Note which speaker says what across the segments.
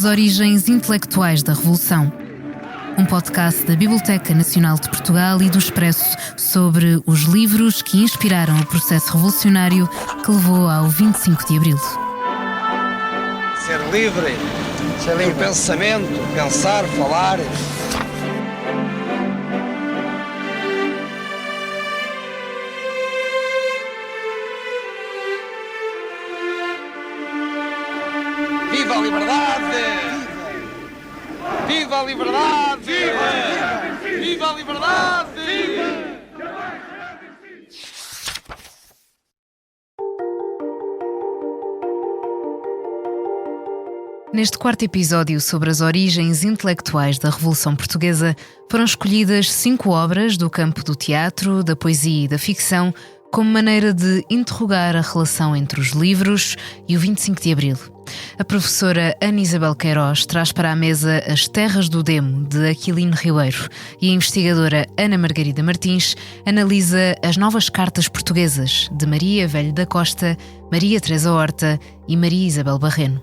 Speaker 1: As origens intelectuais da Revolução. Um podcast da Biblioteca Nacional de Portugal e do Expresso sobre os livros que inspiraram o processo revolucionário que levou ao 25 de Abril.
Speaker 2: Ser livre, do pensamento, pensar, falar. Viva a liberdade! Viva a liberdade! Viva! Viva a liberdade!
Speaker 1: Neste quarto episódio sobre as origens intelectuais da Revolução Portuguesa, foram escolhidas 5 obras do campo do teatro, da poesia e da ficção, como maneira de interrogar a relação entre os livros e o 25 de Abril. A professora Ana Isabel Queiroz traz para a mesa As Terras do Demo, de Aquilino Ribeiro, e a investigadora Ana Margarida Martins analisa As Novas Cartas Portuguesas, de Maria Velho da Costa, Maria Teresa Horta e Maria Isabel Barreno.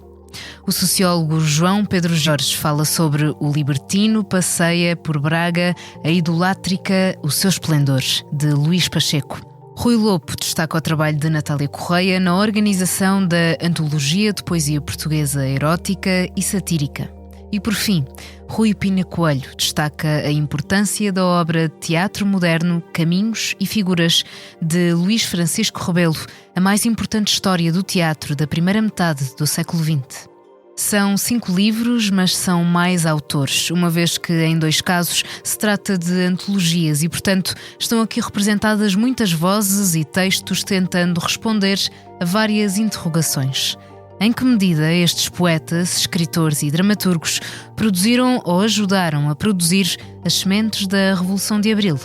Speaker 1: O sociólogo João Pedro Jorge fala sobre O Libertino passeia por Braga, a idolátrica O Seu Esplendor, de Luís Pacheco. Rui Lopo destaca o trabalho de Natália Correia na organização da Antologia de Poesia Portuguesa Erótica e Satírica. E por fim, Rui Pina Coelho destaca a importância da obra Teatro Moderno, Caminhos e Figuras, de Luís Francisco Rebelo, a mais importante história do teatro da primeira metade do século XX. São 5 livros, mas são mais autores, uma vez que em 2 casos se trata de antologias e, portanto, estão aqui representadas muitas vozes e textos tentando responder a várias interrogações. Em que medida estes poetas, escritores e dramaturgos produziram ou ajudaram a produzir as sementes da Revolução de Abril?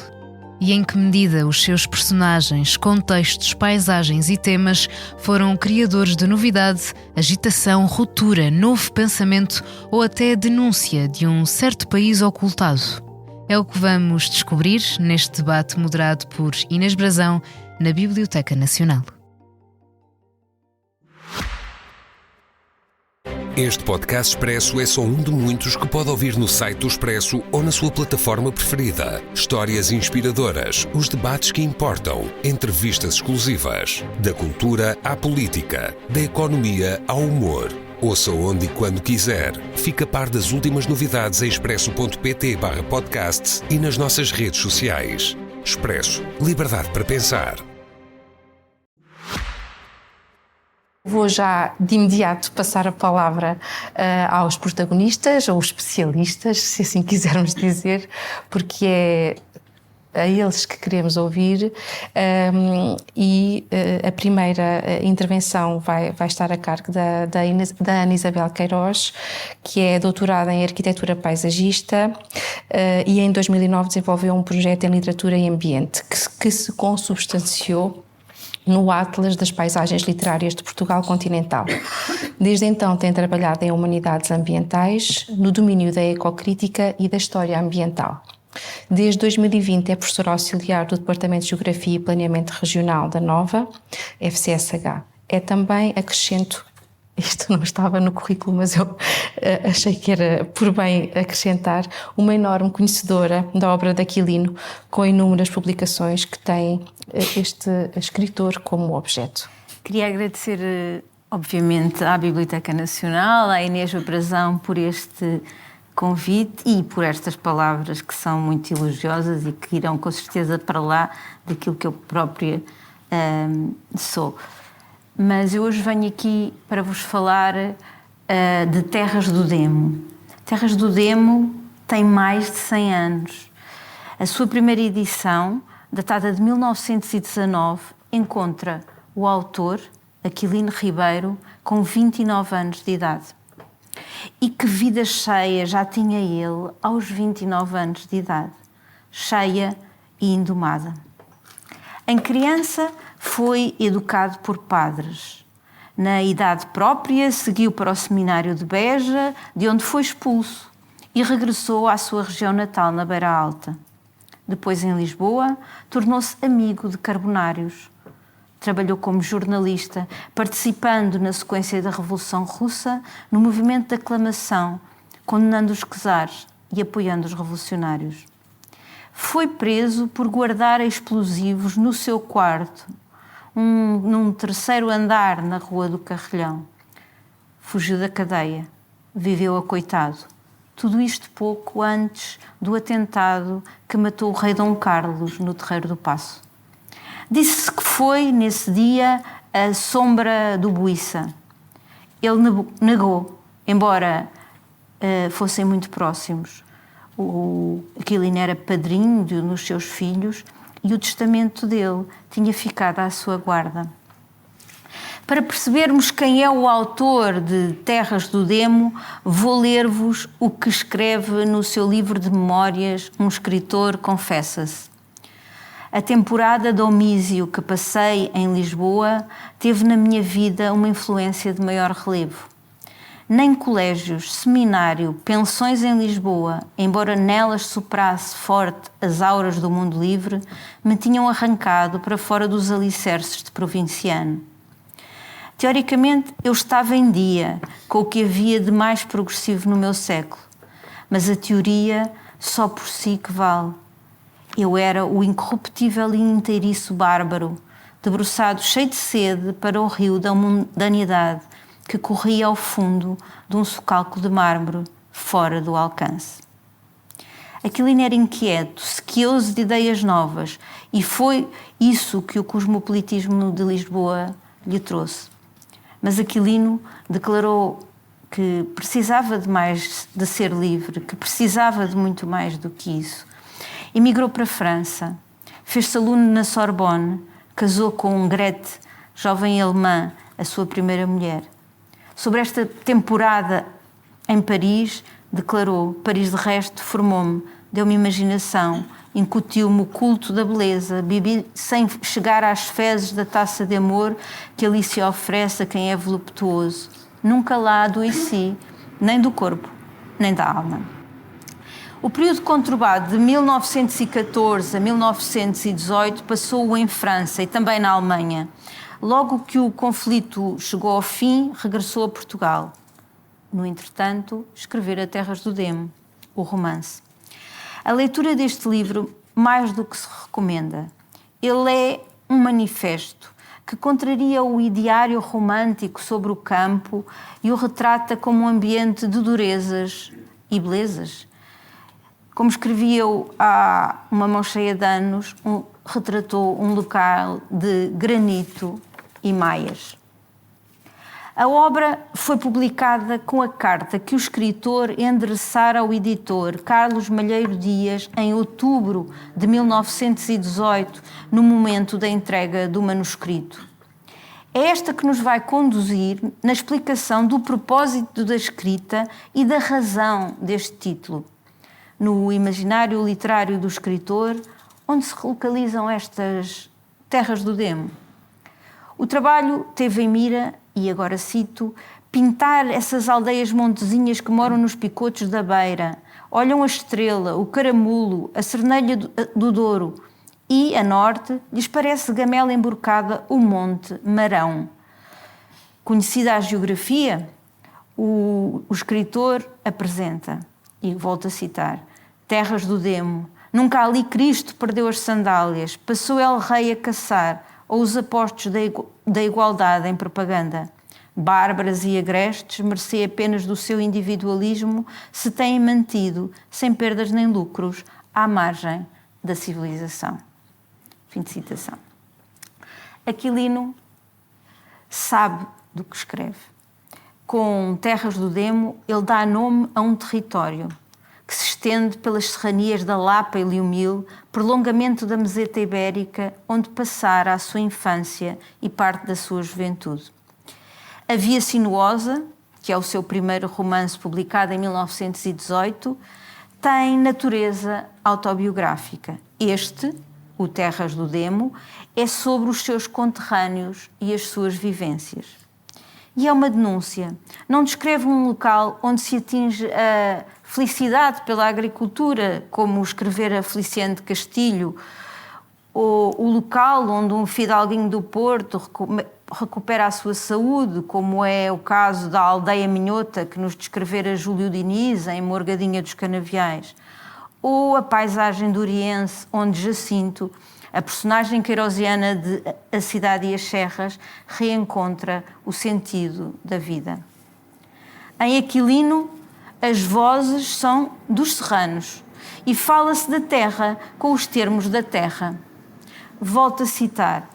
Speaker 1: E em que medida os seus personagens, contextos, paisagens e temas foram criadores de novidade, agitação, ruptura, novo pensamento ou até denúncia de um certo país ocultado? É o que vamos descobrir neste debate moderado por Inês Brazão na Biblioteca Nacional.
Speaker 3: Este podcast Expresso é só um de muitos que pode ouvir no site do Expresso ou na sua plataforma preferida. Histórias inspiradoras, os debates que importam, entrevistas exclusivas. Da cultura à política, da economia ao humor. Ouça onde e quando quiser. Fica a par das últimas novidades em expresso.pt/podcasts e nas nossas redes sociais. Expresso. Liberdade para pensar.
Speaker 4: Vou já de imediato passar a palavra aos protagonistas, ou especialistas, se assim quisermos dizer, porque é a eles que queremos ouvir, e a primeira intervenção vai estar a cargo da Ana Isabel Queiroz, que é doutorada em Arquitetura Paisagista e em 2009 desenvolveu um projeto em Literatura e Ambiente que se consubstanciou no Atlas das Paisagens Literárias de Portugal Continental. Desde então tem trabalhado em humanidades ambientais, no domínio da ecocrítica e da história ambiental. Desde 2020 é professora auxiliar do Departamento de Geografia e Planeamento Regional da Nova, FCSH. É também, acrescento, isto não estava no currículo, mas eu achei que era por bem acrescentar, uma enorme conhecedora da obra de Aquilino, com inúmeras publicações que tem este escritor como objeto.
Speaker 5: Queria agradecer, obviamente, à Biblioteca Nacional, à Inês Brazão, por este convite e por estas palavras que são muito elogiosas e que irão com certeza para lá daquilo que eu própria sou. Mas eu hoje venho aqui para vos falar de Terras do Demo. Terras do Demo tem mais de 100 anos. A sua primeira edição, datada de 1919, encontra o autor, Aquilino Ribeiro, com 29 anos de idade. E que vida cheia já tinha ele aos 29 anos de idade, cheia e indomada. Em criança foi educado por padres. Na idade própria seguiu para o seminário de Beja, de onde foi expulso, e regressou à sua região natal, na Beira Alta. Depois, em Lisboa, tornou-se amigo de carbonários. Trabalhou como jornalista, participando na sequência da Revolução Russa, no movimento de aclamação, condenando os czares e apoiando os revolucionários. Foi preso por guardar explosivos no seu quarto, num terceiro andar na Rua do Carrilhão. Fugiu da cadeia, viveu acoitado. Tudo isto pouco antes do atentado que matou o rei Dom Carlos no Terreiro do Paço. Disse-se que foi, nesse dia, a sombra do Buissa. Ele negou, embora fossem muito próximos. O Aquilino era padrinho de um dos seus filhos e o testamento dele tinha ficado à sua guarda. Para percebermos quem é o autor de Terras do Demo, vou ler-vos o que escreve no seu livro de memórias Um Escritor Confessa-se. A temporada de Omísio que passei em Lisboa teve na minha vida uma influência de maior relevo. Nem colégios, seminário, pensões em Lisboa, embora nelas soprasse forte as auras do mundo livre, me tinham arrancado para fora dos alicerces de provinciano. Teoricamente, eu estava em dia com o que havia de mais progressivo no meu século, mas a teoria só por si que vale. Eu era o incorruptível e inteiriço bárbaro, debruçado cheio de sede para o rio da mundanidade que corria ao fundo de um socalco de mármore fora do alcance. Aquilino era inquieto, sequioso de ideias novas, e foi isso que o cosmopolitismo de Lisboa lhe trouxe. Mas Aquilino declarou que precisava de ser livre, que precisava de muito mais do que isso. Emigrou para a França, fez-se aluno na Sorbonne, casou com Grete, jovem alemã, a sua primeira mulher. Sobre esta temporada em Paris, declarou: Paris de resto formou-me, deu-me imaginação, incutiu-me o culto da beleza, bebi sem chegar às fezes da taça de amor que ali se oferece a quem é voluptuoso. Nunca lá adoeci, nem do corpo, nem da alma. O período conturbado de 1914 a 1918 passou-o em França e também na Alemanha. Logo que o conflito chegou ao fim, regressou a Portugal. No entretanto, escrevera Terras do Demo, o romance. A leitura deste livro, mais do que se recomenda. Ele é um manifesto que contraria o ideário romântico sobre o campo e o retrata como um ambiente de durezas e belezas. Como escrevi eu há uma mão cheia de anos, retratou um local de granito e maias. A obra foi publicada com a carta que o escritor endereçara ao editor Carlos Malheiro Dias em outubro de 1918, no momento da entrega do manuscrito. É esta que nos vai conduzir na explicação do propósito da escrita e da razão deste título. No imaginário literário do escritor, onde se localizam estas Terras do Demo. O trabalho teve em mira, e agora cito, pintar essas aldeias montezinhas que moram nos picotos da beira, olham a estrela, o caramulo, a cernelha do Douro e, a norte, lhes parece gamela emborcada o Monte Marão. Conhecida a geografia, o escritor apresenta, e volto a citar, Terras do Demo, nunca ali Cristo perdeu as sandálias, passou El Rei a caçar, ou os apostos da igualdade em propaganda. Bárbaras e agrestes, mercê apenas do seu individualismo, se têm mantido, sem perdas nem lucros, à margem da civilização. Fim de citação. Aquilino sabe do que escreve. Com Terras do Demo, ele dá nome a um território que se estende pelas serranias da Lapa e Liumil, prolongamento da meseta ibérica, onde passara a sua infância e parte da sua juventude. A Via Sinuosa, que é o seu primeiro romance publicado em 1918, tem natureza autobiográfica. Este, o Terras do Demo, é sobre os seus conterrâneos e as suas vivências. E é uma denúncia. Não descreve um local onde se atinge a felicidade pela agricultura, como escrevera Feliciano de Castilho, o local onde um fidalguinho do Porto recupera a sua saúde, como é o caso da aldeia minhota que nos descrevera Júlio Diniz em Morgadinha dos Canaviais, ou a paisagem do Oriense, onde Jacinto, a personagem queirosiana de A Cidade e as Serras, reencontra o sentido da vida. Em Aquilino, as vozes são dos serranos e fala-se da terra com os termos da terra. Volto a citar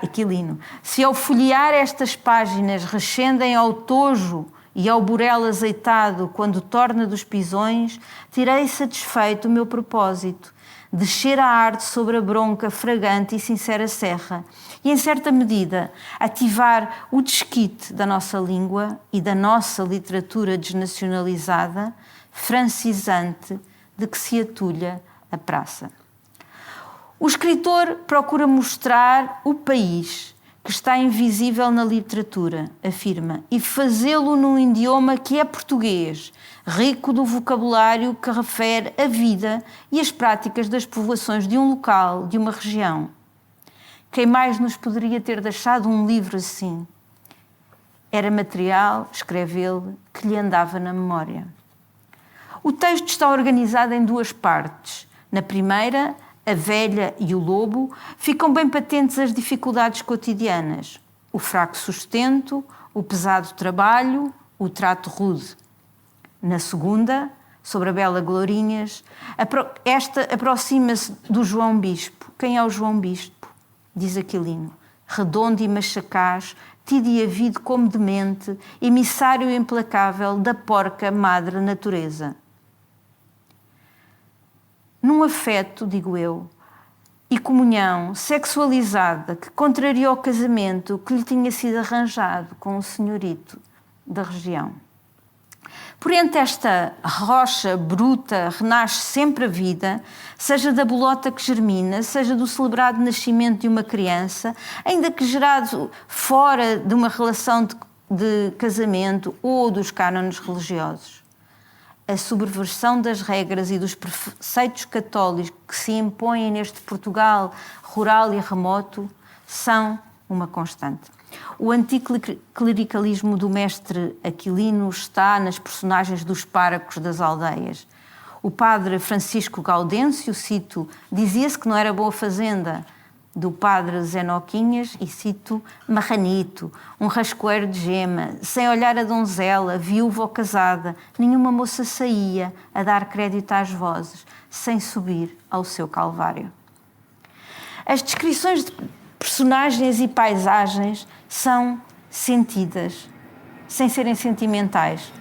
Speaker 5: Aquilino. Se ao folhear estas páginas rescendem ao tojo e ao burel azeitado quando torna dos pisões, tirei satisfeito o meu propósito, descer a arte sobre a bronca fragante e sincera serra e, em certa medida, ativar o desquite da nossa língua e da nossa literatura desnacionalizada, francisante, de que se atulha a praça. O escritor procura mostrar o país que está invisível na literatura, afirma, e fazê-lo num idioma que é português, rico do vocabulário que refere a vida e as práticas das povoações de um local, de uma região. Quem mais nos poderia ter deixado um livro assim? Era material, escreve ele, que lhe andava na memória. O texto está organizado em duas partes. Na primeira, a velha e o lobo, ficam bem patentes as dificuldades cotidianas, o fraco sustento, o pesado trabalho, o trato rude. Na segunda, sobre a bela Glorinhas, esta aproxima-se do João Bispo. Quem é o João Bispo? Diz Aquilino. Redondo e machacaz, tido e havido como demente, emissário implacável da porca madre natureza. Num afeto, digo eu, e comunhão sexualizada que contrariou o casamento que lhe tinha sido arranjado com o senhorito da região. Por entre esta rocha bruta renasce sempre a vida, seja da bolota que germina, seja do celebrado nascimento de uma criança, ainda que gerado fora de uma relação de casamento ou dos cânones religiosos. A subversão das regras e dos preceitos católicos que se impõem neste Portugal rural e remoto são uma constante. O anticlericalismo do mestre Aquilino está nas personagens dos párocos das aldeias. O padre Francisco Gaudêncio, cito, dizia-se que não era boa fazenda, do padre Zenoquinhas, e cito, marranito, um rascoeiro de gema, sem olhar a donzela, viúva ou casada, nenhuma moça saía a dar crédito às vozes, sem subir ao seu calvário. As descrições de personagens e paisagens são sentidas, sem serem sentimentais.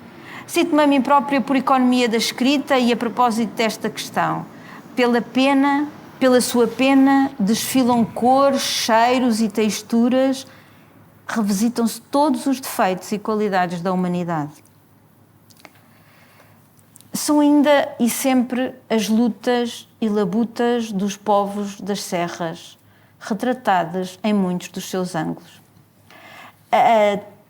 Speaker 5: Cito-me a mim própria por economia da escrita e a propósito desta questão. Pela sua pena, desfilam cores, cheiros e texturas, revisitam-se todos os defeitos e qualidades da humanidade. São ainda e sempre as lutas e labutas dos povos das serras, retratadas em muitos dos seus ângulos.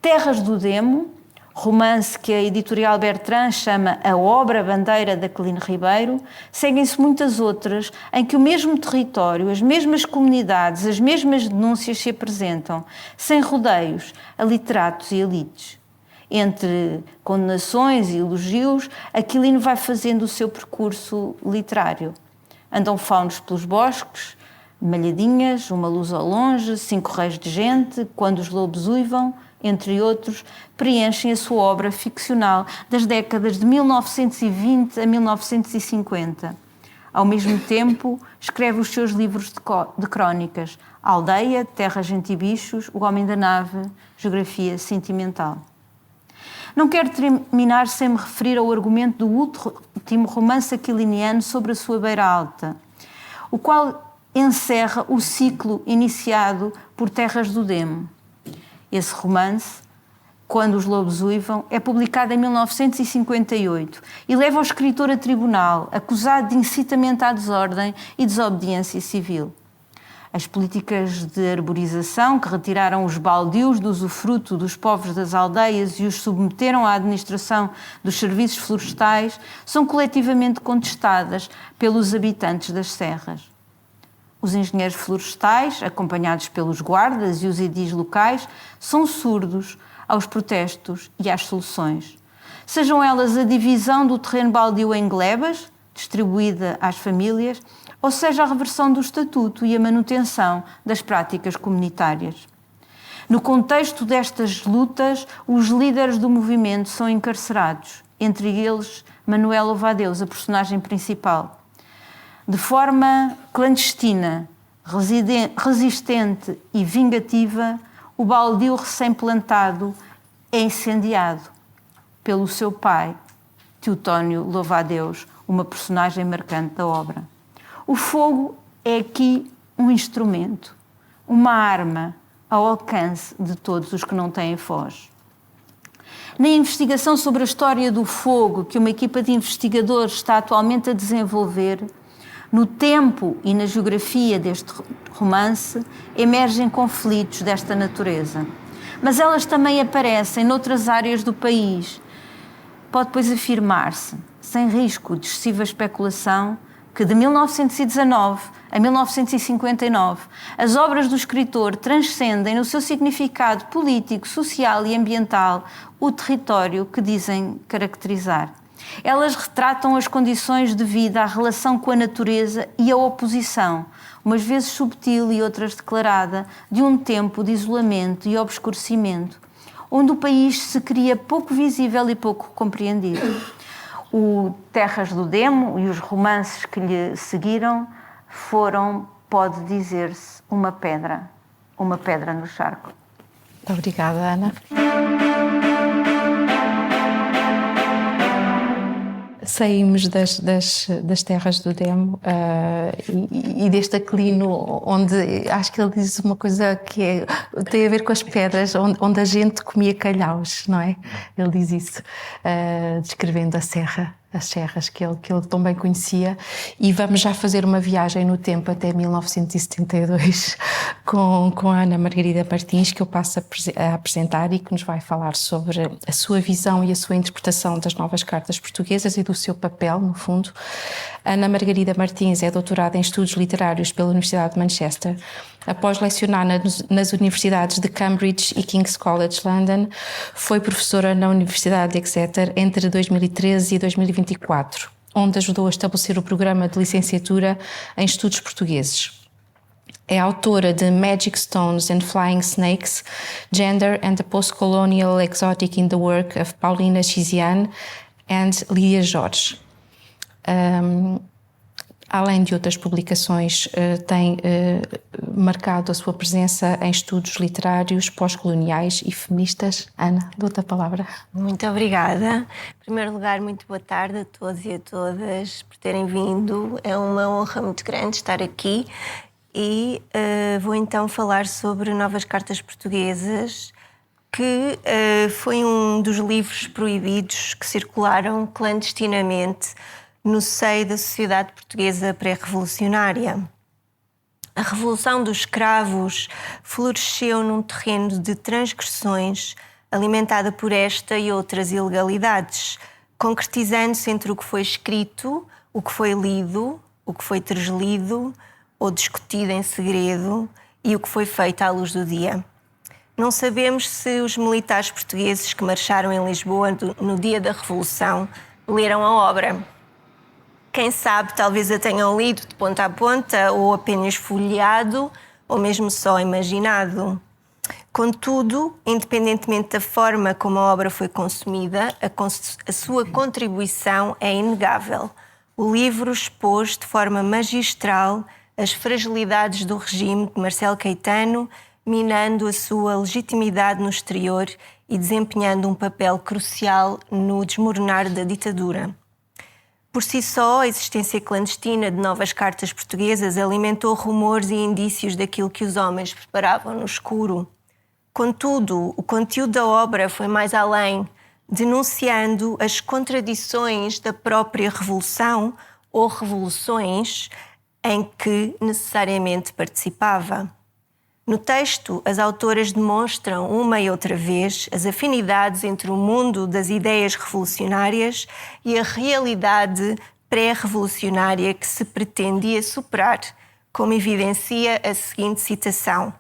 Speaker 5: Terras do Demo, romance que a editorial Bertrand chama a obra-bandeira de Aquilino Ribeiro, seguem-se muitas outras em que o mesmo território, as mesmas comunidades, as mesmas denúncias se apresentam, sem rodeios, a literatos e elites. Entre condenações e elogios, Aquilino vai fazendo o seu percurso literário. Andam faunos pelos bosques, Malhadinhas, Uma Luz ao Longe, 5 Reis de Gente, Quando os Lobos Uivam, entre outros, preenchem a sua obra ficcional das décadas de 1920 a 1950. Ao mesmo tempo, escreve os seus livros de crónicas, Aldeia, Terra, Gente e Bichos, O Homem da Nave, Geografia Sentimental. Não quero terminar sem me referir ao argumento do último romance aquiliniano sobre a sua Beira Alta, o qual encerra o ciclo iniciado por Terras do Demo. Esse romance, Quando os Lobos Uivam, é publicado em 1958 e leva o escritor a tribunal, acusado de incitamento à desordem e desobediência civil. As políticas de arborização que retiraram os baldios do usufruto dos povos das aldeias e os submeteram à administração dos serviços florestais são coletivamente contestadas pelos habitantes das serras. Os engenheiros florestais, acompanhados pelos guardas e os edis locais, são surdos aos protestos e às soluções. Sejam elas a divisão do terreno baldio em glebas, distribuída às famílias, ou seja a reversão do estatuto e a manutenção das práticas comunitárias. No contexto destas lutas, os líderes do movimento são encarcerados, entre eles Manuel Louva-a-Deus, a personagem principal. De forma clandestina, resistente e vingativa, o baldio recém-plantado é incendiado pelo seu pai, Teotónio Louva-a-Deus, uma personagem marcante da obra. O fogo é aqui um instrumento, uma arma ao alcance de todos os que não têm voz. Na investigação sobre a história do fogo que uma equipa de investigadores está atualmente a desenvolver, no tempo e na geografia deste romance emergem conflitos desta natureza. Mas elas também aparecem noutras áreas do país. Pode, pois, afirmar-se, sem risco de excessiva especulação, que de 1919 a 1959 as obras do escritor transcendem no seu significado político, social e ambiental o território que dizem caracterizar. Elas retratam as condições de vida, a relação com a natureza e a oposição, umas vezes subtil e outras declarada, de um tempo de isolamento e obscurecimento, onde o país se cria pouco visível e pouco compreendido. O Terras do Demo e os romances que lhe seguiram foram, pode dizer-se, uma pedra no charco.
Speaker 4: Muito obrigada, Ana. Saímos das terras do Demo e deste aclino onde acho que ele diz uma coisa que tem a ver com as pedras, onde a gente comia calhaus, não é? Ele diz isso, descrevendo as serras que ele tão bem conhecia, e vamos já fazer uma viagem no tempo até 1972 com a Ana Margarida Martins, que eu passo a apresentar e que nos vai falar sobre a sua visão e a sua interpretação das novas cartas portuguesas e do seu papel, no fundo. Ana Margarida Martins é doutorada em Estudos Literários pela Universidade de Manchester. Após lecionar nas universidades de Cambridge e King's College London, foi professora na Universidade de Exeter entre 2013 e 2024, onde ajudou a estabelecer o programa de licenciatura em Estudos Portugueses. É autora de Magic Stones and Flying Snakes, Gender and the Post-Colonial Exotic in the Work of Paulina Chiziane and Lídia Jorge. Além de outras publicações, tem marcado a sua presença em estudos literários pós-coloniais e feministas. Ana, dou-te a palavra.
Speaker 6: Muito obrigada. Em primeiro lugar, muito boa tarde a todos e a todas por terem vindo. É uma honra muito grande estar aqui e vou então falar sobre Novas Cartas Portuguesas, que foi um dos livros proibidos que circularam clandestinamente no seio da sociedade portuguesa pré-revolucionária. A Revolução dos Escravos floresceu num terreno de transgressões alimentada por esta e outras ilegalidades, concretizando-se entre o que foi escrito, o que foi lido, o que foi translido ou discutido em segredo e o que foi feito à luz do dia. Não sabemos se os militares portugueses que marcharam em Lisboa no dia da Revolução leram a obra. Quem sabe, talvez a tenham lido de ponta a ponta, ou apenas folheado, ou mesmo só imaginado. Contudo, independentemente da forma como a obra foi consumida, a sua contribuição é inegável. O livro expôs de forma magistral as fragilidades do regime de Marcelo Caetano, minando a sua legitimidade no exterior e desempenhando um papel crucial no desmoronar da ditadura. Por si só, a existência clandestina de Novas Cartas Portuguesas alimentou rumores e indícios daquilo que os homens preparavam no escuro. Contudo, o conteúdo da obra foi mais além, denunciando as contradições da própria revolução ou revoluções em que necessariamente participava. No texto, as autoras demonstram uma e outra vez as afinidades entre o mundo das ideias revolucionárias e a realidade pré-revolucionária que se pretendia superar, como evidencia a seguinte citação: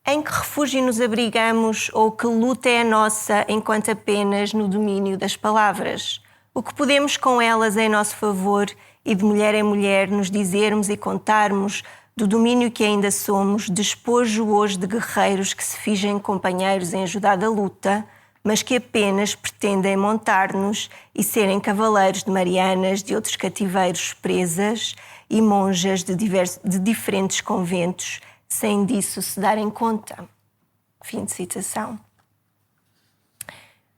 Speaker 6: em que refúgio nos abrigamos ou que luta é a nossa enquanto apenas no domínio das palavras? O que podemos com elas em nosso favor e de mulher em mulher nos dizermos e contarmos do domínio que ainda somos, despojo hoje de guerreiros que se fingem companheiros em ajudada luta, mas que apenas pretendem montar-nos e serem cavaleiros de Marianas, de outros cativeiros presas e monjas de diferentes conventos, sem disso se darem conta. Fim de citação.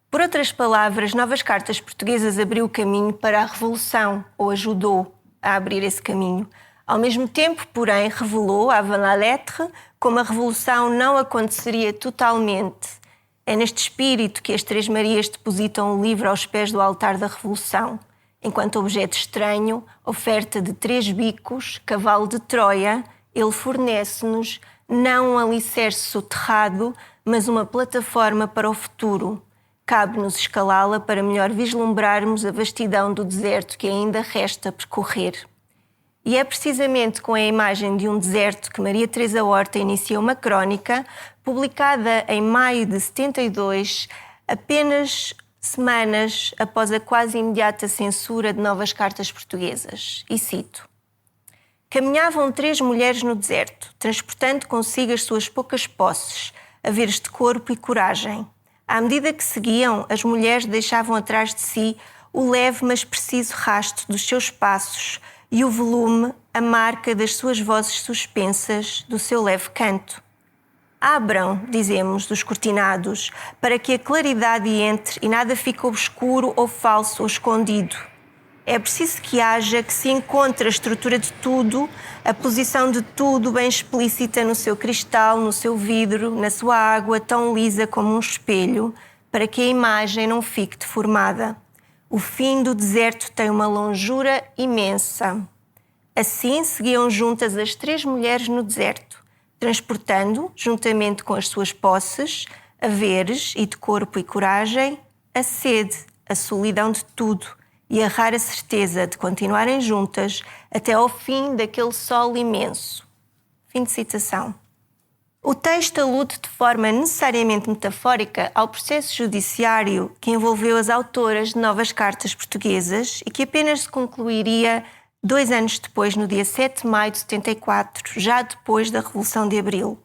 Speaker 6: Por outras palavras, Novas Cartas Portuguesas abriu o caminho para a Revolução, ou ajudou a abrir esse caminho. Ao mesmo tempo, porém, revelou avant la lettre como a Revolução não aconteceria totalmente. É neste espírito que as Três Marias depositam o livro aos pés do altar da Revolução, enquanto objeto estranho, oferta de 3 bicos, cavalo de Troia, ele fornece-nos não um alicerce soterrado, mas uma plataforma para o futuro. Cabe-nos escalá-la para melhor vislumbrarmos a vastidão do deserto que ainda resta percorrer. E é precisamente com a imagem de um deserto que Maria Teresa Horta inicia uma crónica, publicada em maio de 72, apenas semanas após a quase imediata censura de Novas Cartas Portuguesas. E cito: caminhavam 3 mulheres no deserto, transportando consigo as suas poucas posses, haveres de corpo e coragem. À medida que seguiam, as mulheres deixavam atrás de si o leve mas preciso rasto dos seus passos e o volume, a marca das suas vozes suspensas, do seu leve canto. Abram, dizemos, dos cortinados, para que a claridade entre e nada fique obscuro ou falso ou escondido. É preciso que haja, que se encontre a estrutura de tudo, a posição de tudo bem explícita no seu cristal, no seu vidro, na sua água tão lisa como um espelho, para que a imagem não fique deformada. O fim do deserto tem uma longura imensa. Assim seguiam juntas as 3 mulheres no deserto, transportando, juntamente com as suas posses, haveres e de corpo e coragem, a sede, a solidão de tudo, e a rara certeza de continuarem juntas até ao fim daquele sol imenso. Fim de citação. O texto alude de forma necessariamente metafórica ao processo judiciário que envolveu as autoras de Novas Cartas Portuguesas e que apenas se concluiria 2 anos depois, no dia 7 de maio de 74, já depois da Revolução de Abril.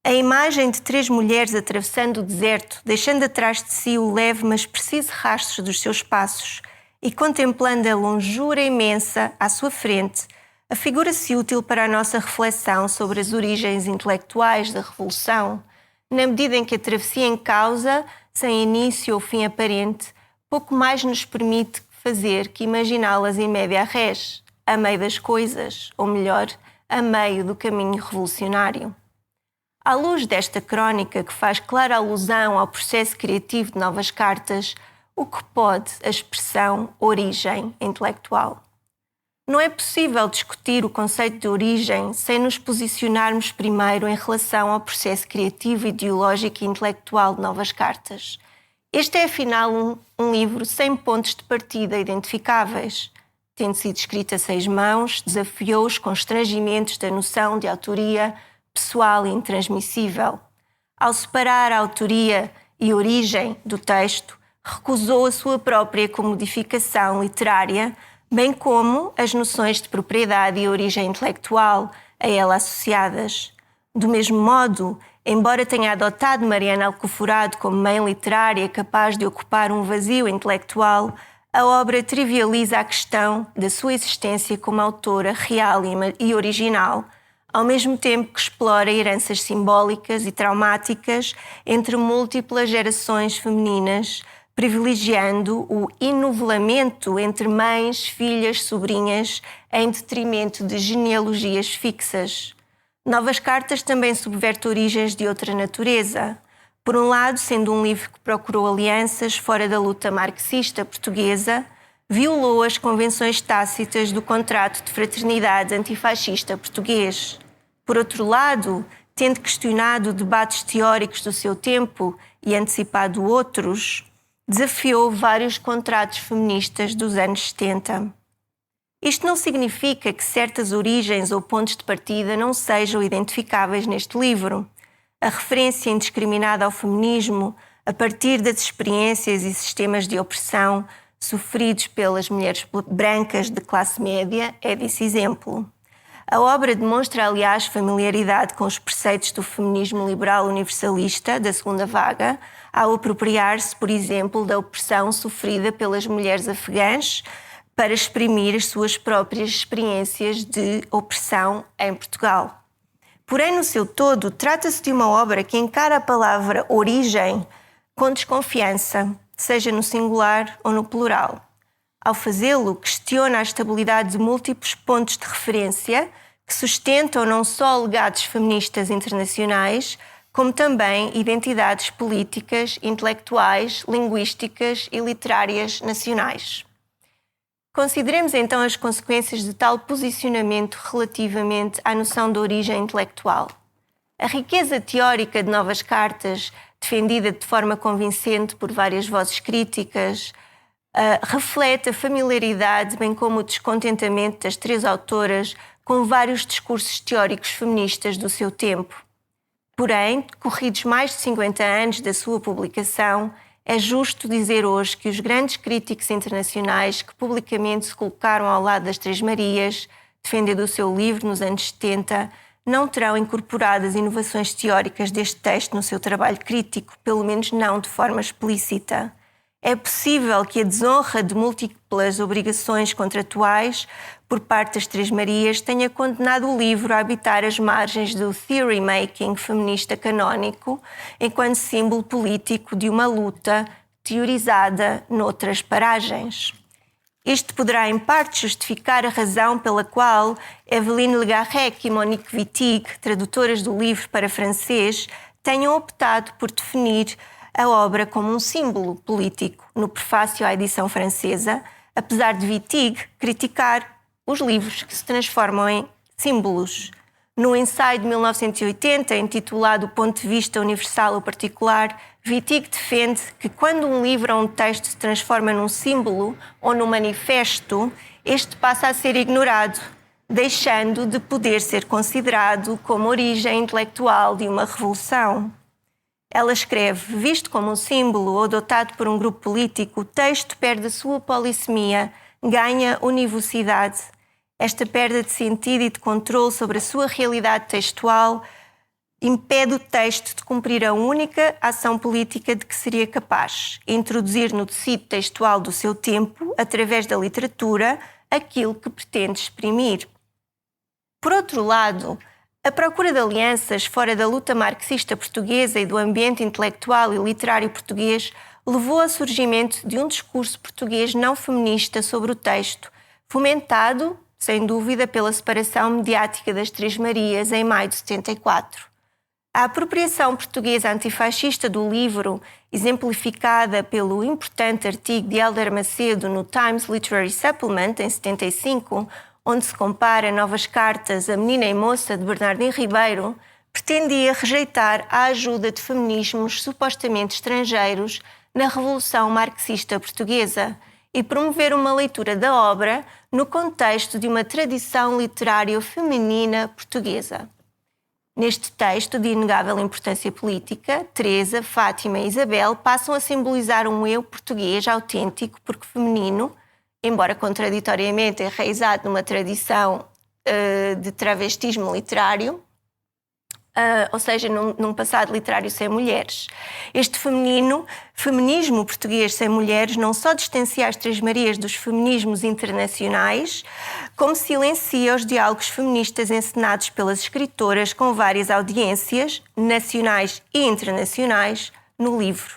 Speaker 6: A imagem de 3 mulheres atravessando o deserto, deixando atrás de si o leve mas preciso rastro dos seus passos, e contemplando a longura imensa à sua frente, afigura-se útil para a nossa reflexão sobre as origens intelectuais da Revolução, na medida em que a travessia em causa, sem início ou fim aparente, pouco mais nos permite fazer que imaginá-las em média res, a meio das coisas, ou melhor, a meio do caminho revolucionário. À luz desta crónica, que faz clara alusão ao processo criativo de Novas Cartas, o que pode a expressão origem intelectual? Não é possível discutir o conceito de origem sem nos posicionarmos primeiro em relação ao processo criativo, ideológico e intelectual de Novas Cartas. Este é, afinal, um livro sem pontos de partida identificáveis. Tendo sido escrito a 6 mãos, desafiou os constrangimentos da noção de autoria pessoal e intransmissível. Ao separar a autoria e origem do texto, recusou a sua própria comodificação literária, bem como as noções de propriedade e origem intelectual a ela associadas. Do mesmo modo, embora tenha adotado Mariana Alcoforado como mãe literária capaz de ocupar um vazio intelectual, a obra trivializa a questão da sua existência como autora real e original, ao mesmo tempo que explora heranças simbólicas e traumáticas entre múltiplas gerações femininas, privilegiando o enovelamento entre mães, filhas, sobrinhas, em detrimento de genealogias fixas. Novas Cartas também subverte origens de outra natureza. Por um lado, sendo um livro que procurou alianças fora da luta marxista portuguesa, violou as convenções tácitas do contrato de fraternidade antifascista português. Por outro lado, tendo questionado debates teóricos do seu tempo e antecipado outros, desafiou vários contratos feministas dos anos 70. Isto não significa que certas origens ou pontos de partida não sejam identificáveis neste livro. A referência indiscriminada ao feminismo, a partir das experiências e sistemas de opressão sofridos pelas mulheres brancas de classe média, é desse exemplo. A obra demonstra, aliás, familiaridade com os preceitos do feminismo liberal universalista da segunda vaga, ao apropriar-se, por exemplo, da opressão sofrida pelas mulheres afegãs para exprimir as suas próprias experiências de opressão em Portugal. Porém, no seu todo, trata-se de uma obra que encara a palavra origem com desconfiança, seja no singular ou no plural. Ao fazê-lo, questiona a estabilidade de múltiplos pontos de referência que sustentam não só legados feministas internacionais, como também identidades políticas, intelectuais, linguísticas e literárias nacionais. Consideremos então as consequências de tal posicionamento relativamente à noção de origem intelectual. A riqueza teórica de Novas Cartas, defendida de forma convincente por várias vozes críticas, reflete a familiaridade, bem como o descontentamento das três autoras com vários discursos teóricos feministas do seu tempo. Porém, decorridos mais de 50 anos da sua publicação, é justo dizer hoje que os grandes críticos internacionais que publicamente se colocaram ao lado das Três Marias, defendendo o seu livro nos anos 70, não terão incorporado as inovações teóricas deste texto no seu trabalho crítico, pelo menos não de forma explícita. É possível que a desonra de múltiplas obrigações contratuais por parte das Três Marias tenha condenado o livro a habitar as margens do theory-making feminista canónico, enquanto símbolo político de uma luta teorizada noutras paragens. Isto poderá, em parte, justificar a razão pela qual Evelyne Legarrec e Monique Wittig, tradutoras do livro para francês, tenham optado por definir a obra como um símbolo político no prefácio à edição francesa, apesar de Wittig criticar os livros que se transformam em símbolos. No ensaio de 1980, intitulado O Ponto de Vista Universal ou Particular, Wittig defende que quando um livro ou um texto se transforma num símbolo ou num manifesto, este passa a ser ignorado, deixando de poder ser considerado como origem intelectual de uma revolução. Ela escreve, visto como um símbolo ou adotado por um grupo político, o texto perde a sua polissemia, ganha univocidade. Esta perda de sentido e de controle sobre a sua realidade textual impede o texto de cumprir a única ação política de que seria capaz, introduzir no tecido textual do seu tempo, através da literatura, aquilo que pretende exprimir. Por outro lado, a procura de alianças fora da luta marxista portuguesa e do ambiente intelectual e literário português levou ao surgimento de um discurso português não feminista sobre o texto, fomentado, sem dúvida, pela separação mediática das Três Marias em maio de 74. A apropriação portuguesa antifascista do livro, exemplificada pelo importante artigo de Hélder Macedo no Times Literary Supplement, em 75, onde se compara Novas Cartas, A Menina e Moça, de Bernardino Ribeiro, pretendia rejeitar a ajuda de feminismos supostamente estrangeiros na Revolução Marxista Portuguesa e promover uma leitura da obra no contexto de uma tradição literária feminina portuguesa. Neste texto de inegável importância política, Teresa, Fátima e Isabel passam a simbolizar um eu português autêntico porque feminino, embora contraditoriamente enraizado numa tradição de travestismo literário, ou seja, num passado literário sem mulheres. Este feminismo português sem mulheres não só distancia as Três Marias dos feminismos internacionais, como silencia os diálogos feministas encenados pelas escritoras com várias audiências, nacionais e internacionais, no livro.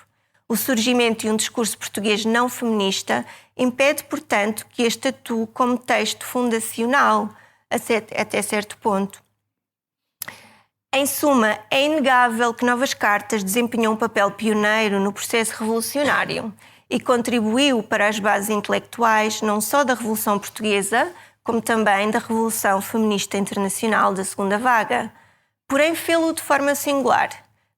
Speaker 6: O surgimento de um discurso português não feminista impede, portanto, que este atue como texto fundacional, até certo ponto. Em suma, é inegável que Novas Cartas desempenhou um papel pioneiro no processo revolucionário e contribuiu para as bases intelectuais não só da Revolução Portuguesa, como também da Revolução Feminista Internacional da Segunda Vaga. Porém, fê-lo de forma singular,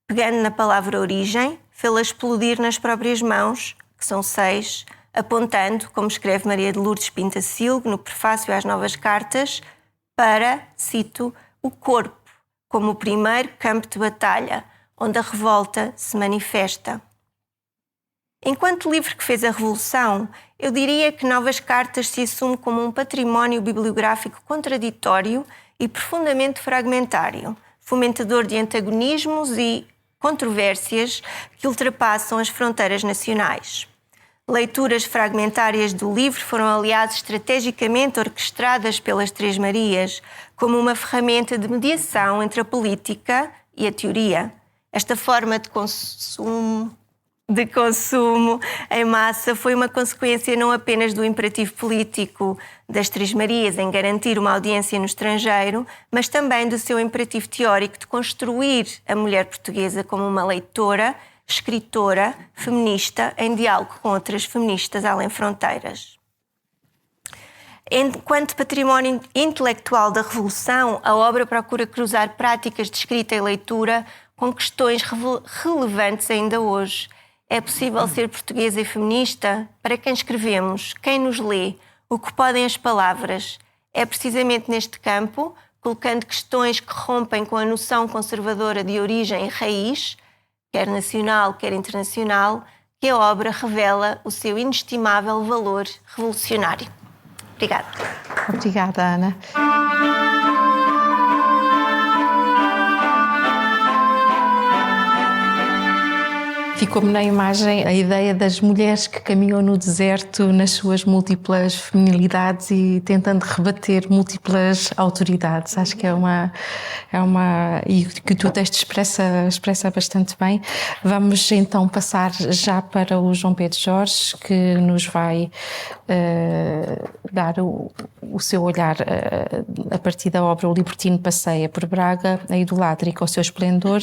Speaker 6: pegando na palavra origem, fê-la explodir nas próprias mãos, que são 6, apontando, como escreve Maria de Lourdes Pintacilgo no prefácio às Novas Cartas, para, cito, o corpo como o primeiro campo de batalha, onde a revolta se manifesta. Enquanto livro que fez a Revolução, eu diria que Novas Cartas se assume como um património bibliográfico contraditório e profundamente fragmentário, fomentador de antagonismos e controvérsias que ultrapassam as fronteiras nacionais. Leituras fragmentárias do livro foram, aliás, estrategicamente orquestradas pelas Três Marias como uma ferramenta de mediação entre a política e a teoria. Esta forma de consumo em massa foi uma consequência não apenas do imperativo político das Três Marias em garantir uma audiência no estrangeiro, mas também do seu imperativo teórico de construir a mulher portuguesa como uma leitora, escritora, feminista, em diálogo com outras feministas além fronteiras. Enquanto património intelectual da Revolução, a obra procura cruzar práticas de escrita e leitura com questões relevantes ainda hoje. É possível ser portuguesa e feminista? Para quem escrevemos? Quem nos lê? O que podem as palavras? É precisamente neste campo, colocando questões que rompem com a noção conservadora de origem e raiz, quer nacional, quer internacional, que a obra revela o seu inestimável valor revolucionário. Obrigada.
Speaker 4: Obrigada, Ana. Ficou-me na imagem a ideia das mulheres que caminham no deserto nas suas múltiplas feminilidades e tentando rebater múltiplas autoridades. Acho que é uma e que o teu texto expressa bastante bem. Vamos então passar já para o João Pedro Jorge, que nos vai dar o seu olhar a partir da obra O Libertino passeia por Braga, a idolatra e com o seu esplendor.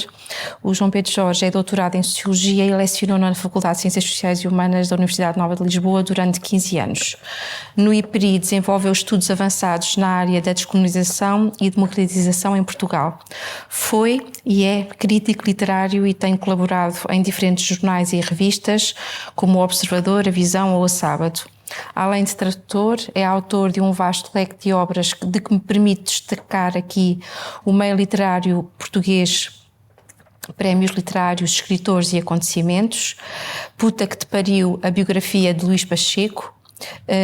Speaker 4: O João Pedro Jorge é doutorado em Sociologia e lecionou na Faculdade de Ciências Sociais e Humanas da Universidade Nova de Lisboa durante 15 anos. No IPRI desenvolveu estudos avançados na área da descolonização e democratização em Portugal. Foi e é crítico literário e tem colaborado em diferentes jornais e revistas, como o Observador, a Visão ou a Sábado. Além de tradutor, é autor de um vasto leque de obras de que me permite destacar aqui o meio literário português, prémios literários, escritores e acontecimentos, Puta que te pariu, a biografia de Luís Pacheco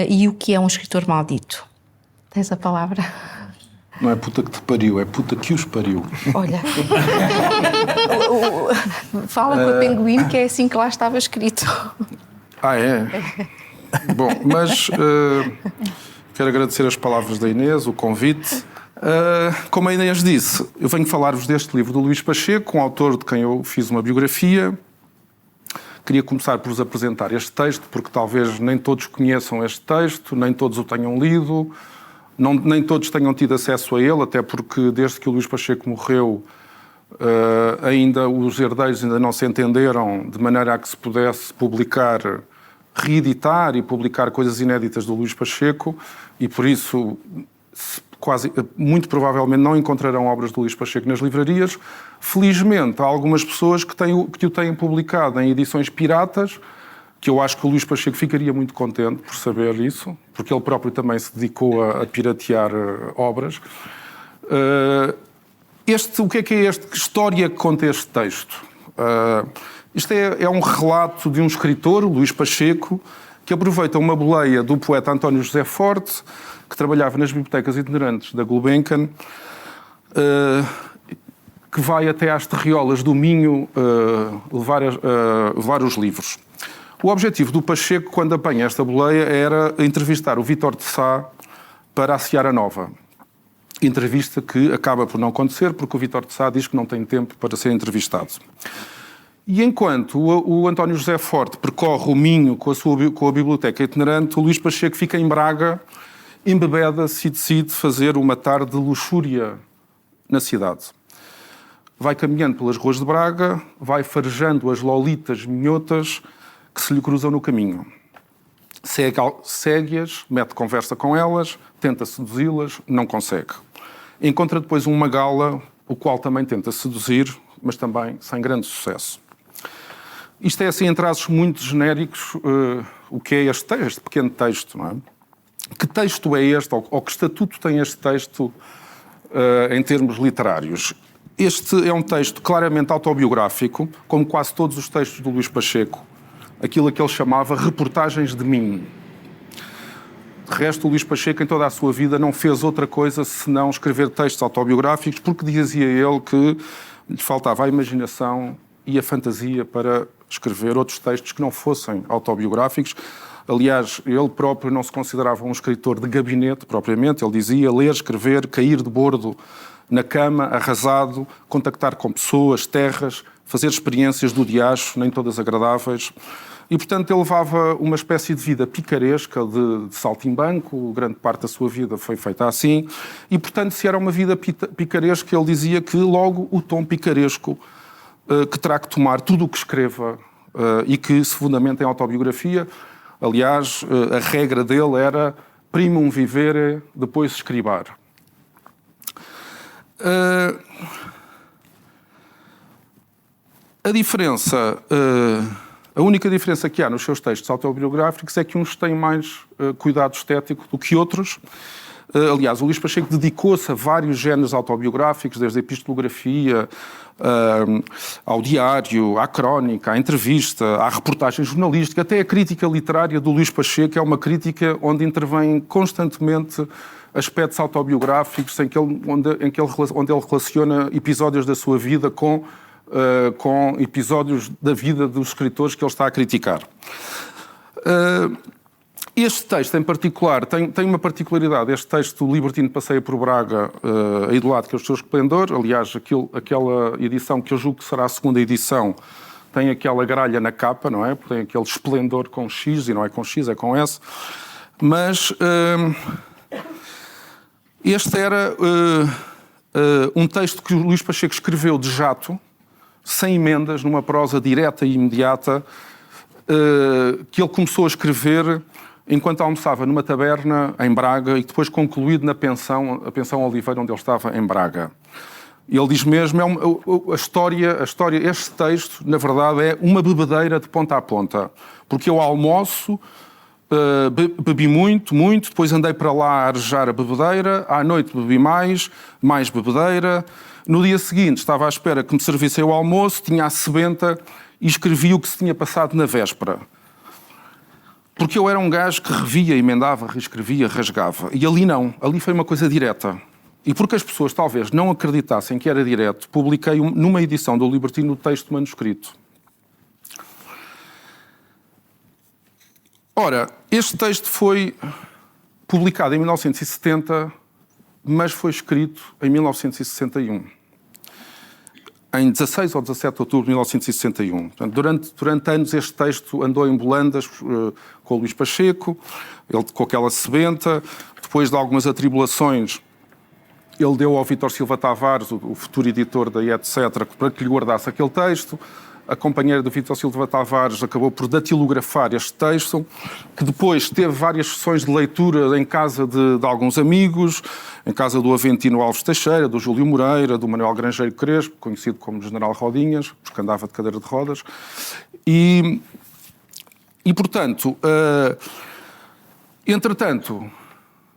Speaker 4: e O que é um escritor maldito. Tens a palavra.
Speaker 7: Não é puta que te pariu, é puta que os pariu.
Speaker 4: Olha, fala com a Pinguim, que é assim que lá estava escrito.
Speaker 7: Ah, é? Bom, mas quero agradecer as palavras da Inês, o convite. Como a Inês disse, eu venho falar-vos deste livro do Luís Pacheco, um autor de quem eu fiz uma biografia. Queria começar por vos apresentar este texto, porque talvez nem todos conheçam este texto, nem todos o tenham lido, nem todos tenham tido acesso a ele, até porque desde que o Luís Pacheco morreu, ainda os herdeiros ainda não se entenderam de maneira a que se pudesse publicar, reeditar e publicar coisas inéditas do Luís Pacheco, e por isso muito provavelmente não encontrarão obras do Luís Pacheco nas livrarias. Felizmente, há algumas pessoas que o têm publicado em edições piratas, que eu acho que o Luís Pacheco ficaria muito contente por saber isso, porque ele próprio também se dedicou a piratear obras. O que é este? Que história que conta este texto? Isto é um relato de um escritor, o Luís Pacheco, que aproveita uma boleia do poeta António José Forte, que trabalhava nas bibliotecas itinerantes da Gulbenkian, que vai até às terriolas do Minho levar os livros. O objetivo do Pacheco, quando apanha esta boleia, era entrevistar o Vítor de Sá para a Seara Nova. Entrevista que acaba por não acontecer, porque o Vítor de Sá diz que não tem tempo para ser entrevistado. E enquanto o António José Forte percorre o Minho com a biblioteca itinerante, o Luís Pacheco fica em Braga, embebeda-se e decide fazer uma tarde de luxúria na cidade. Vai caminhando pelas ruas de Braga, vai farejando as lolitas minhotas que se lhe cruzam no caminho. Segue-as, mete conversa com elas, tenta seduzi-las, não consegue. Encontra depois um magala, o qual também tenta seduzir, mas também sem grande sucesso. Isto é, assim, em traços muito genéricos, o que é este pequeno texto, não é? Que texto é este, ou que estatuto tem este texto em termos literários? Este é um texto claramente autobiográfico, como quase todos os textos do Luís Pacheco, aquilo a que ele chamava reportagens de mim. De resto, o Luís Pacheco, em toda a sua vida, não fez outra coisa senão escrever textos autobiográficos, porque dizia ele que lhe faltava a imaginação e a fantasia para escrever outros textos que não fossem autobiográficos. Aliás, ele próprio não se considerava um escritor de gabinete, propriamente. Ele dizia ler, escrever, cair de bordo na cama, arrasado, contactar com pessoas, terras, fazer experiências do diacho, nem todas agradáveis. E, portanto, ele levava uma espécie de vida picaresca, de saltimbanco, grande parte da sua vida foi feita assim, e, portanto, se era uma vida picaresca, ele dizia que logo o tom picaresco que terá que tomar tudo o que escreva e que se fundamenta em autobiografia. Aliás, a regra dele era primum vivere, depois escribar. A única diferença que há nos seus textos autobiográficos é que uns têm mais cuidado estético do que outros. Aliás, o Luís Pacheco dedicou-se a vários géneros autobiográficos, desde a epistolografia, ao diário, à crónica, à entrevista, à reportagem jornalística, até a crítica literária do Luís Pacheco é uma crítica onde intervém constantemente aspectos autobiográficos onde ele relaciona episódios da sua vida com episódios da vida dos escritores que ele está a criticar. Este texto, em particular, tem uma particularidade. Este texto, O Libertino Passeia por Braga, a Idolado, que é o seu esplendor. Aliás, aquela edição, que eu julgo que será a segunda edição, tem aquela gralha na capa, não é? Tem aquele esplendor com X, e não é com X, é com S. Mas este era um texto que o Luís Pacheco escreveu de jato, sem emendas, numa prosa direta e imediata, que ele começou a escrever enquanto almoçava numa taberna em Braga e depois concluído na pensão, a pensão Oliveira, onde ele estava em Braga. Ele diz mesmo, a história, este texto, na verdade, é uma bebedeira de ponta a ponta, porque eu almoço, bebi muito, depois andei para lá a arejar a bebedeira, à noite bebi mais bebedeira. No dia seguinte estava à espera que me servissem o almoço, tinha a sebenta e escrevi o que se tinha passado na véspera. Porque eu era um gajo que revia, emendava, reescrevia, rasgava. E ali não, ali foi uma coisa direta. E porque as pessoas talvez não acreditassem que era direto, publiquei numa edição do Libertino o texto manuscrito. Ora, este texto foi publicado em 1970, mas foi escrito em 1961. Em 16 ou 17 de outubro de 1961. Portanto, durante anos este texto andou em bolandas com o Luís Pacheco, ele com aquela sebenta. Depois de algumas atribulações, ele deu ao Vítor Silva Tavares, o futuro editor da etc., para que lhe guardasse aquele texto. A companheira do Vítor Silva Tavares acabou por datilografar este texto, que depois teve várias sessões de leitura em casa de alguns amigos, em casa do Aventino Alves Teixeira, do Júlio Moreira, do Manuel Grangeiro Crespo, conhecido como General Rodinhas, porque andava de cadeira de rodas. E portanto, entretanto,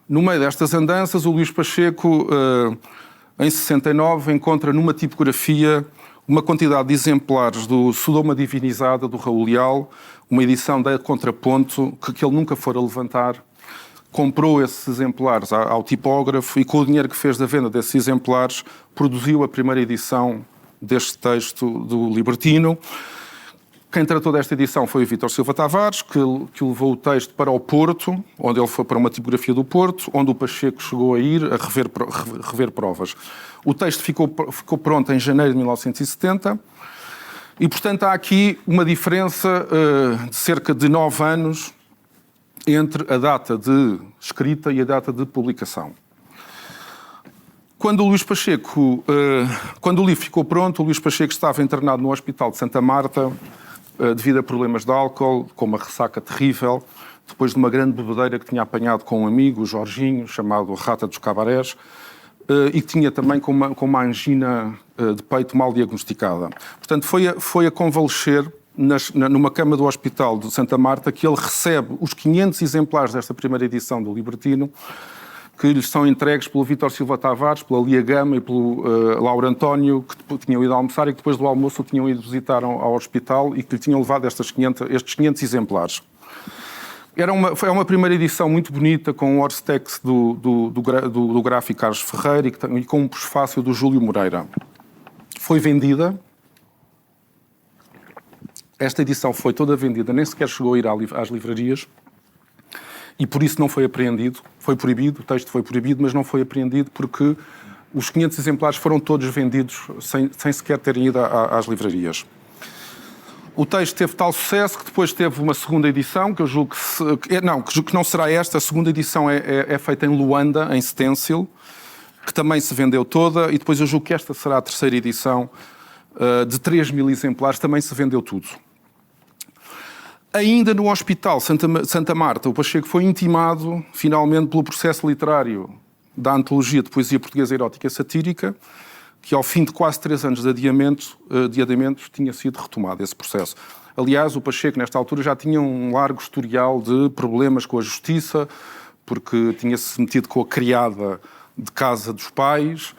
Speaker 7: no meio destas andanças, o Luís Pacheco, em 69, encontra numa tipografia uma quantidade de exemplares do Sodoma Divinizada, do Raul Leal, uma edição da Contraponto, que ele nunca fora levantar. Comprou esses exemplares ao tipógrafo e, com o dinheiro que fez da venda desses exemplares, produziu a primeira edição deste texto do Libertino. Quem tratou desta edição foi o Vítor Silva Tavares, que levou o texto para o Porto, onde ele foi para uma tipografia do Porto, onde o Pacheco chegou a ir a rever provas. O texto ficou pronto em janeiro de 1970 e, portanto, há aqui uma diferença de cerca de 9 anos entre a data de escrita e a data de publicação. Quando o Luís Pacheco, quando o livro ficou pronto, o Luís Pacheco estava internado no Hospital de Santa Marta devido a problemas de álcool, com uma ressaca terrível, depois de uma grande bebedeira que tinha apanhado com um amigo, o Jorginho, chamado Rata dos Cabarés, e que tinha também com uma angina de peito mal diagnosticada. Portanto, foi a convalescer numa cama do Hospital de Santa Marta, que ele recebe os 500 exemplares desta primeira edição do Libertino, que lhes são entregues pelo Vítor Silva Tavares, pela Lia Gama e pelo Lauro António, que tinham ido almoçar e que depois do almoço o tinham ido visitar ao hospital e que lhe tinham levado estes 500 exemplares. Foi uma primeira edição muito bonita, com o Orstex do gráfico Carlos Ferreira e com um prefácio do Júlio Moreira. Foi vendida. Esta edição foi toda vendida, nem sequer chegou a ir às livrarias. E por isso não foi apreendido, foi proibido, o texto foi proibido, mas não foi apreendido porque os 500 exemplares foram todos vendidos sem sequer terem ido às livrarias. O texto teve tal sucesso que depois teve uma segunda edição, que eu julgo que não será esta. A segunda edição é feita em Luanda, em stencil, que também se vendeu toda, e depois eu julgo que esta será a terceira edição, de 3.000 exemplares, também se vendeu tudo. Ainda no Hospital Santa Marta, o Pacheco foi intimado, finalmente, pelo processo literário da Antologia de Poesia Portuguesa Erótica e Satírica, que ao fim de quase 3 anos de adiamentos, tinha sido retomado esse processo. Aliás, o Pacheco, nesta altura, já tinha um largo historial de problemas com a justiça, porque tinha-se metido com a criada de casa dos pais,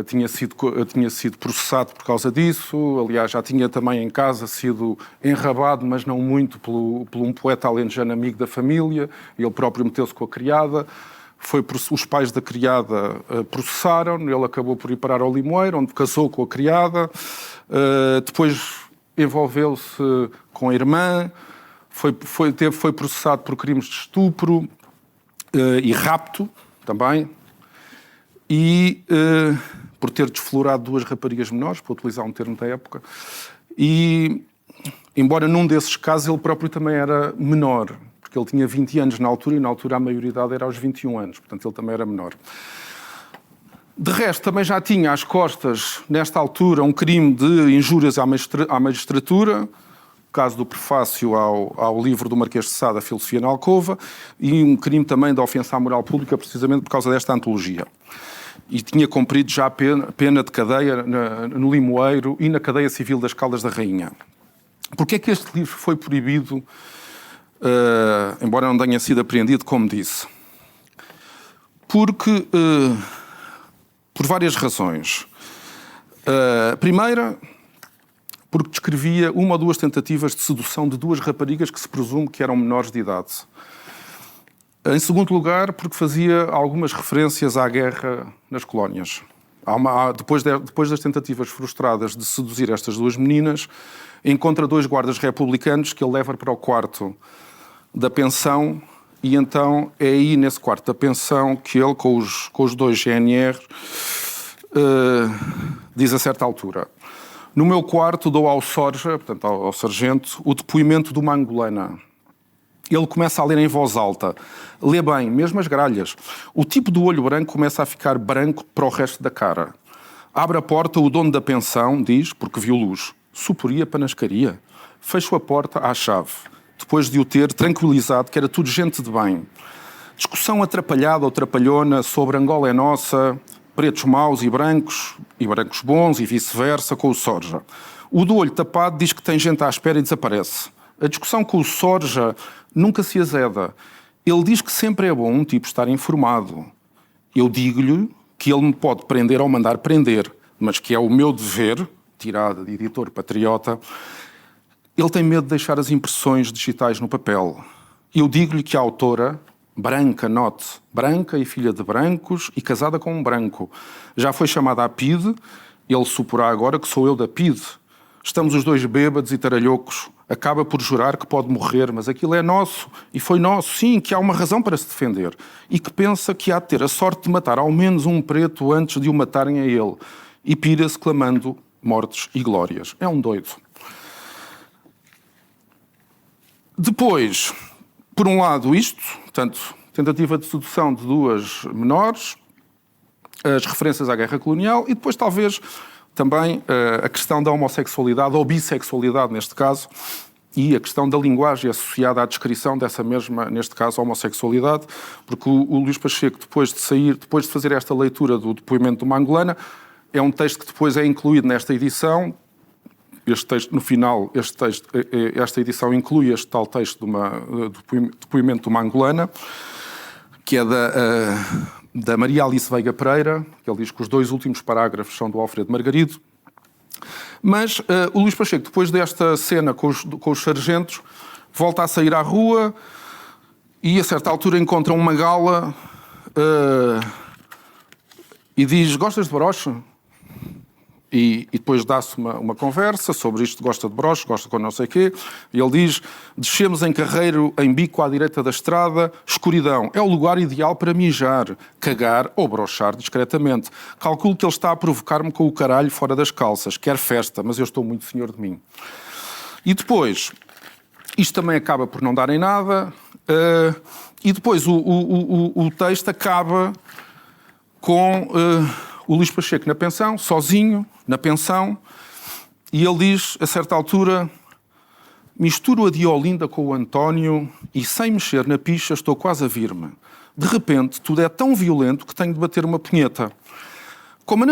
Speaker 7: tinha sido processado por causa disso. Aliás, já tinha também em casa sido enrabado, mas não muito, por um poeta alentejano amigo da família. Ele próprio meteu-se com a criada. Os pais da criada processaram, ele acabou por ir parar ao Limoeiro, onde casou com a criada. Depois envolveu-se com a irmã, foi processado por crimes de estupro e rapto também. E por ter desflorado 2 raparigas menores, para utilizar um termo da época, e embora num desses casos ele próprio também era menor, porque ele tinha 20 anos na altura, e na altura a maioridade era aos 21 anos, portanto ele também era menor. De resto, também já tinha às costas, nesta altura, um crime de injúrias à magistratura, o caso do prefácio ao livro do Marquês de Sade, A Filosofia na Alcova, e um crime também de ofensa à moral pública, precisamente por causa desta antologia. E tinha cumprido já pena de cadeia no Limoeiro e na cadeia civil das Caldas da Rainha. Porquê é que este livro foi proibido, embora não tenha sido apreendido, como disse? Porque, por várias razões. A primeira, porque descrevia 1 ou 2 tentativas de sedução de 2 raparigas que se presume que eram menores de idade. Em segundo lugar, porque fazia algumas referências à guerra nas colónias. Depois das tentativas frustradas de seduzir estas 2 meninas, encontra 2 guardas republicanos que ele leva para o quarto da pensão, e então é aí, nesse quarto da pensão, que ele, com os 2 GNR, diz a certa altura: no meu quarto dou ao Sorja, portanto ao sargento, o depoimento de uma angolana. Ele começa a ler em voz alta. Lê bem, mesmo as gralhas. O tipo do olho branco começa a ficar branco para o resto da cara. Abre a porta, o dono da pensão diz, porque viu luz: suporia panascaria. Fecho a porta à chave, depois de o ter tranquilizado que era tudo gente de bem. Discussão atrapalhada ou trapalhona sobre Angola é nossa, pretos maus e brancos bons e vice-versa com o Sorja. O do olho tapado diz que tem gente à espera e desaparece. A discussão com o Sorja nunca se azeda. Ele diz que sempre é bom um tipo estar informado. Eu digo-lhe que ele me pode prender ou mandar prender, mas que é o meu dever, tirada de editor patriota. Ele tem medo de deixar as impressões digitais no papel. Eu digo-lhe que a autora, branca, note, branca e filha de brancos e casada com um branco, já foi chamada à PIDE, ele suporá agora que sou eu da PIDE. Estamos os 2 bêbados e taralhocos. Acaba por jurar que pode morrer, mas aquilo é nosso, e foi nosso, sim, que há uma razão para se defender, e que pensa que há de ter a sorte de matar ao menos um preto antes de o matarem a ele, e pira-se clamando mortes e glórias. É um doido. Depois, por um lado isto, portanto, tentativa de sedução de 2 menores, as referências à guerra colonial, e depois talvez também a questão da homossexualidade, ou bissexualidade neste caso, e a questão da linguagem associada à descrição dessa mesma, neste caso, homossexualidade, porque o Luís Pacheco, depois de fazer esta leitura do depoimento de uma angolana, é um texto que depois é incluído nesta edição, este texto, no final, esta edição inclui este tal texto do depoimento de uma angolana, que é da Maria Alice Veiga Pereira, que ele diz que os 2 últimos parágrafos são do Alfredo Margarido. Mas o Luís Pacheco, depois desta cena com os sargentos, volta a sair à rua e a certa altura encontra uma gala e diz: gostas de broche? E depois dá-se uma conversa sobre isto, gosta de broche, gosta com não sei o quê, e ele diz: descemos em carreiro, em bico à direita da estrada, escuridão, é o lugar ideal para mijar, cagar ou brochar discretamente. Calculo que ele está a provocar-me com o caralho fora das calças, quer festa, mas eu estou muito senhor de mim. E depois, isto também acaba por não dar em nada, e depois o texto acaba com o Luís Pacheco na pensão, sozinho, na pensão, e ele diz, a certa altura: misturo a Diolinda com o António e, sem mexer na picha, estou quase a vir-me. De repente, tudo é tão violento que tenho de bater uma punheta. Como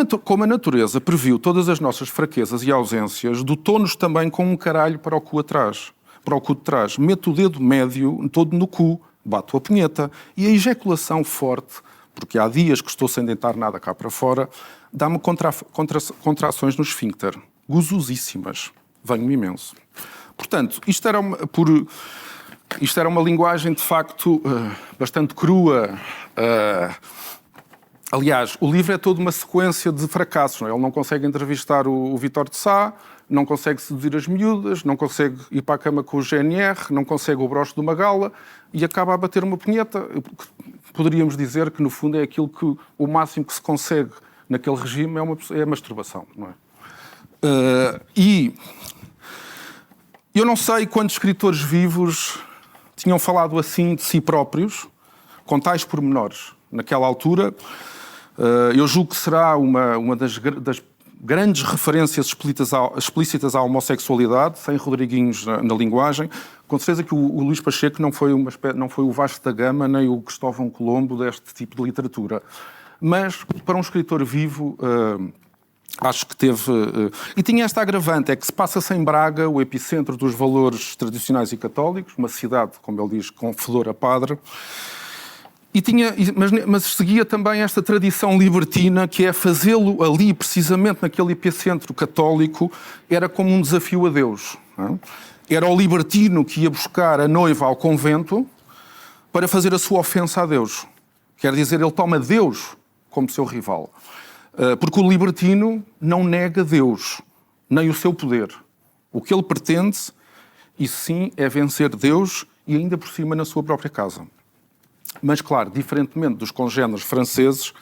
Speaker 7: a natureza previu todas as nossas fraquezas e ausências, dotou-nos também com um caralho para o cu atrás. Para o cu de trás. Meto o dedo médio todo no cu, bato a punheta, e a ejaculação forte, porque há dias que estou sem deitar nada cá para fora, dá-me contrações no esfíncter, gozosíssimas. Venho-me imenso. Portanto, isto era uma linguagem, de facto, bastante crua. Aliás, o livro é toda uma sequência de fracassos. Não é? Ele não consegue entrevistar o Vítor de Sá, não consegue seduzir as miúdas, não consegue ir para a cama com o GNR, não consegue o broche de uma gala e acaba a bater uma punheta. Poderíamos dizer que, no fundo, é aquilo que o máximo que se consegue naquele regime é a masturbação, não é? E eu não sei quantos escritores vivos tinham falado assim de si próprios, com tais pormenores. Naquela altura, eu julgo que será uma das grandes referências explícitas à homossexualidade, sem Rodriguinhos na linguagem. Com certeza que o Luís Pacheco não foi o Vasco da Gama nem o Cristóvão Colombo deste tipo de literatura. Mas, para um escritor vivo, acho que teve... E tinha esta agravante, é que se passa-se em Braga, o epicentro dos valores tradicionais e católicos, uma cidade, como ele diz, com fedor a padre. Mas seguia também esta tradição libertina, que é fazê-lo ali, precisamente naquele epicentro católico, era como um desafio a Deus. Não é? Era o libertino que ia buscar a noiva ao convento para fazer a sua ofensa a Deus. Quer dizer, ele toma Deus como seu rival. Porque o libertino não nega Deus, nem o seu poder. O que ele pretende, isso sim, é vencer Deus e ainda por cima na sua própria casa. Mas, claro, diferentemente dos congêneres franceses,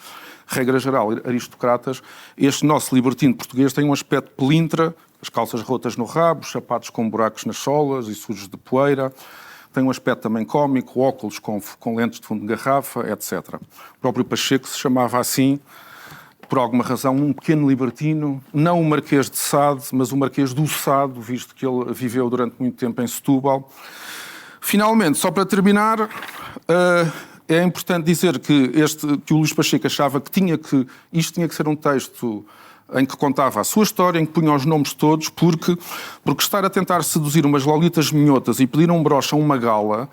Speaker 7: regra geral, aristocratas, este nosso libertino português tem um aspecto pelintra, as calças rotas no rabo, os sapatos com buracos nas solas e sujos de poeira, tem um aspecto também cómico, óculos com lentes de fundo de garrafa, etc. O próprio Pacheco se chamava assim, por alguma razão, um pequeno libertino, não o Marquês de Sade, mas o Marquês do Sado, visto que ele viveu durante muito tempo em Setúbal. Finalmente, só para terminar, é importante dizer que o Luís Pacheco achava que isto tinha que ser um texto em que contava a sua história, em que punha os nomes todos, porque estar a tentar seduzir umas lolitas minhotas e pedir um broche a uma gala,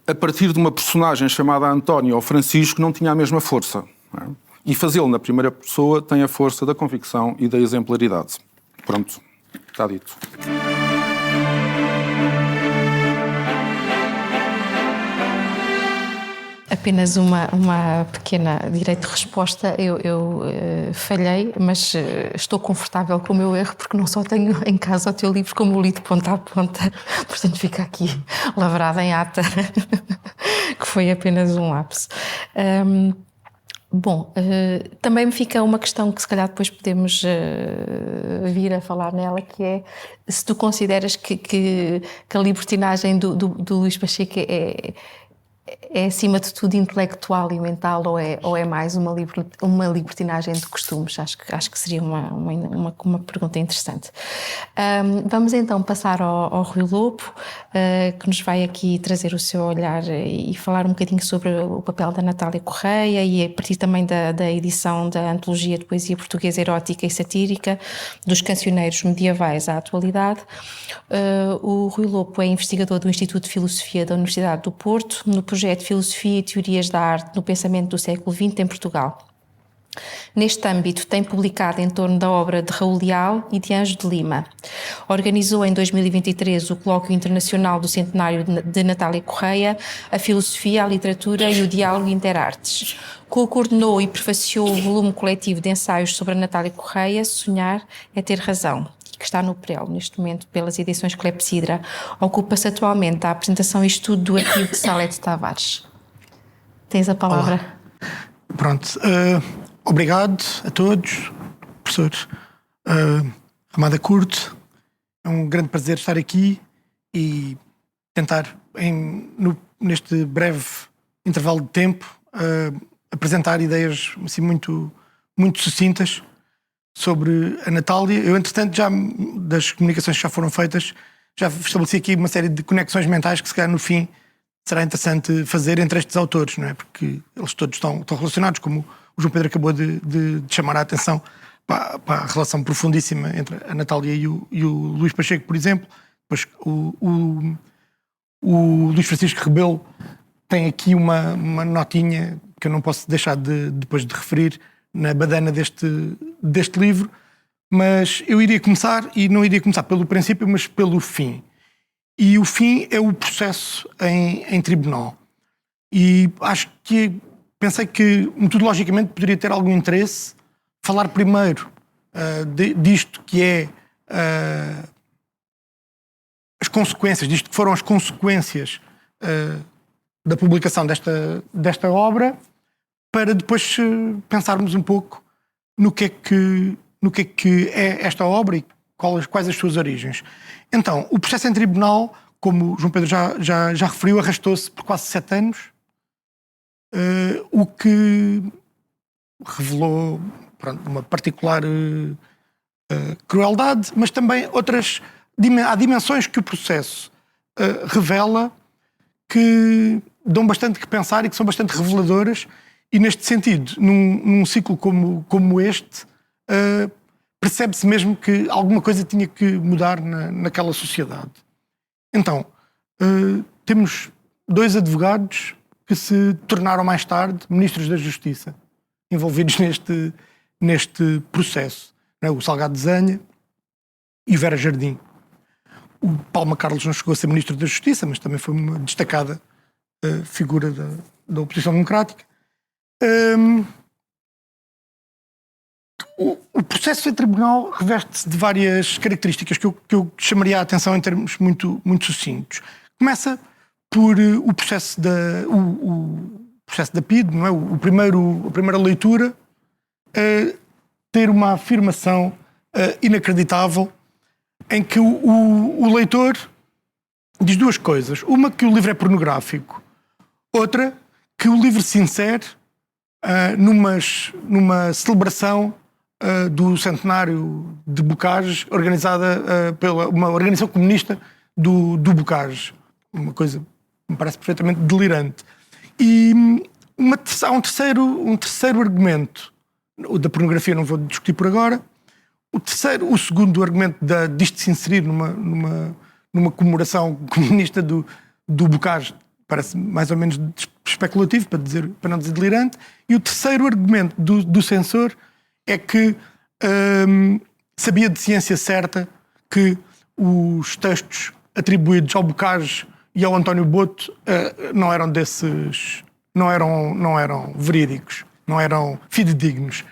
Speaker 7: a partir de uma personagem chamada António ou Francisco, não tinha a mesma força. Não é? E fazê-lo na primeira pessoa tem a força da convicção e da exemplaridade. Pronto, está dito.
Speaker 4: Apenas uma pequena direito de resposta. Eu falhei, mas estou confortável com o meu erro, porque não só tenho em casa o teu livro, como o li de ponta a ponta. Portanto, fica aqui lavrado em ata, que foi apenas um lapso. Bom, também me fica uma questão que se calhar depois podemos vir a falar nela, que é se tu consideras que a libertinagem do Luís Pacheco é acima de tudo intelectual e mental ou é mais uma libertinagem de costumes? Acho que seria uma pergunta interessante. Vamos então passar ao Rui Lobo, que nos vai aqui trazer o seu olhar e falar um bocadinho sobre o papel da Natália Correia e a partir também da edição da Antologia de Poesia Portuguesa Erótica e Satírica, dos cancioneiros medievais à atualidade. O Rui Lobo é investigador do Instituto de Filosofia da Universidade do Porto, no projeto Filosofia e Teorias da Arte no Pensamento do século XX em Portugal. Neste âmbito, tem publicado em torno da obra de Raul Leal e de Ângelo de Lima. Organizou em 2023 o Colóquio Internacional do Centenário de Natália Correia, a Filosofia, a Literatura e o Diálogo Interartes. Co-coordenou e prefaciou o volume coletivo de ensaios sobre a Natália Correia, Sonhar é Ter Razão, que está no Prel, neste momento, pelas edições Clepsidra. Ocupa-se atualmente a apresentação e estudo do arquivo de Salete Tavares. Tens a palavra.
Speaker 8: Olá. Pronto. Obrigado a todos, professor Ramada Curto. É um grande prazer estar aqui e tentar, neste breve intervalo de tempo, apresentar ideias assim, muito, muito sucintas sobre a Natália. Eu, entretanto, já das comunicações que já foram feitas, já estabeleci aqui uma série de conexões mentais que, se calhar, no fim, será interessante fazer entre estes autores, não é? Porque eles todos estão relacionados, como o João Pedro acabou de chamar a atenção para a relação profundíssima entre a Natália e o Luís Pacheco, por exemplo. Depois o Luís Francisco Rebelo tem aqui uma notinha que eu não posso deixar depois de referir na badana deste livro, mas eu iria começar, e não iria começar pelo princípio, mas pelo fim. E o fim é o processo em tribunal. E acho que pensei que, metodologicamente, poderia ter algum interesse falar primeiro disto que é as consequências, disto que foram as consequências da publicação desta obra, para depois pensarmos um pouco no que é que é esta obra e quais as suas origens. Então, o processo em tribunal, como o João Pedro já referiu, arrastou-se por quase 7 anos, o que revelou uma particular crueldade, mas também há dimensões que o processo revela que dão bastante que pensar e que são bastante reveladoras, e neste sentido, num ciclo como este, percebe-se mesmo que alguma coisa tinha que mudar naquela sociedade. Então, temos 2 advogados que se tornaram mais tarde ministros da Justiça, envolvidos neste processo, não é? O Salgado Zanha e Vera Jardim. O Palma Carlos não chegou a ser ministro da Justiça, mas também foi uma destacada figura da oposição democrática. O processo em tribunal reveste-se de várias características que eu chamaria a atenção em termos muito, muito sucintos. Começa por o processo da PIDE, não é? A primeira leitura, ter uma afirmação inacreditável em que o leitor diz 2 coisas. Uma, que o livro é pornográfico. Outra, que o livro se insere numa celebração do centenário de Bocage, organizada pela uma organização comunista do Bocage. Uma coisa que me parece perfeitamente delirante. E há um terceiro argumento. O da pornografia não vou discutir por agora. O segundo argumento disto se inserir numa comemoração comunista do Bocage parece mais ou menos especulativo, para não dizer delirante. E o terceiro argumento do censor é que sabia de ciência certa que os textos atribuídos ao Bocage e ao António Boto não eram verídicos, não eram fidedignos.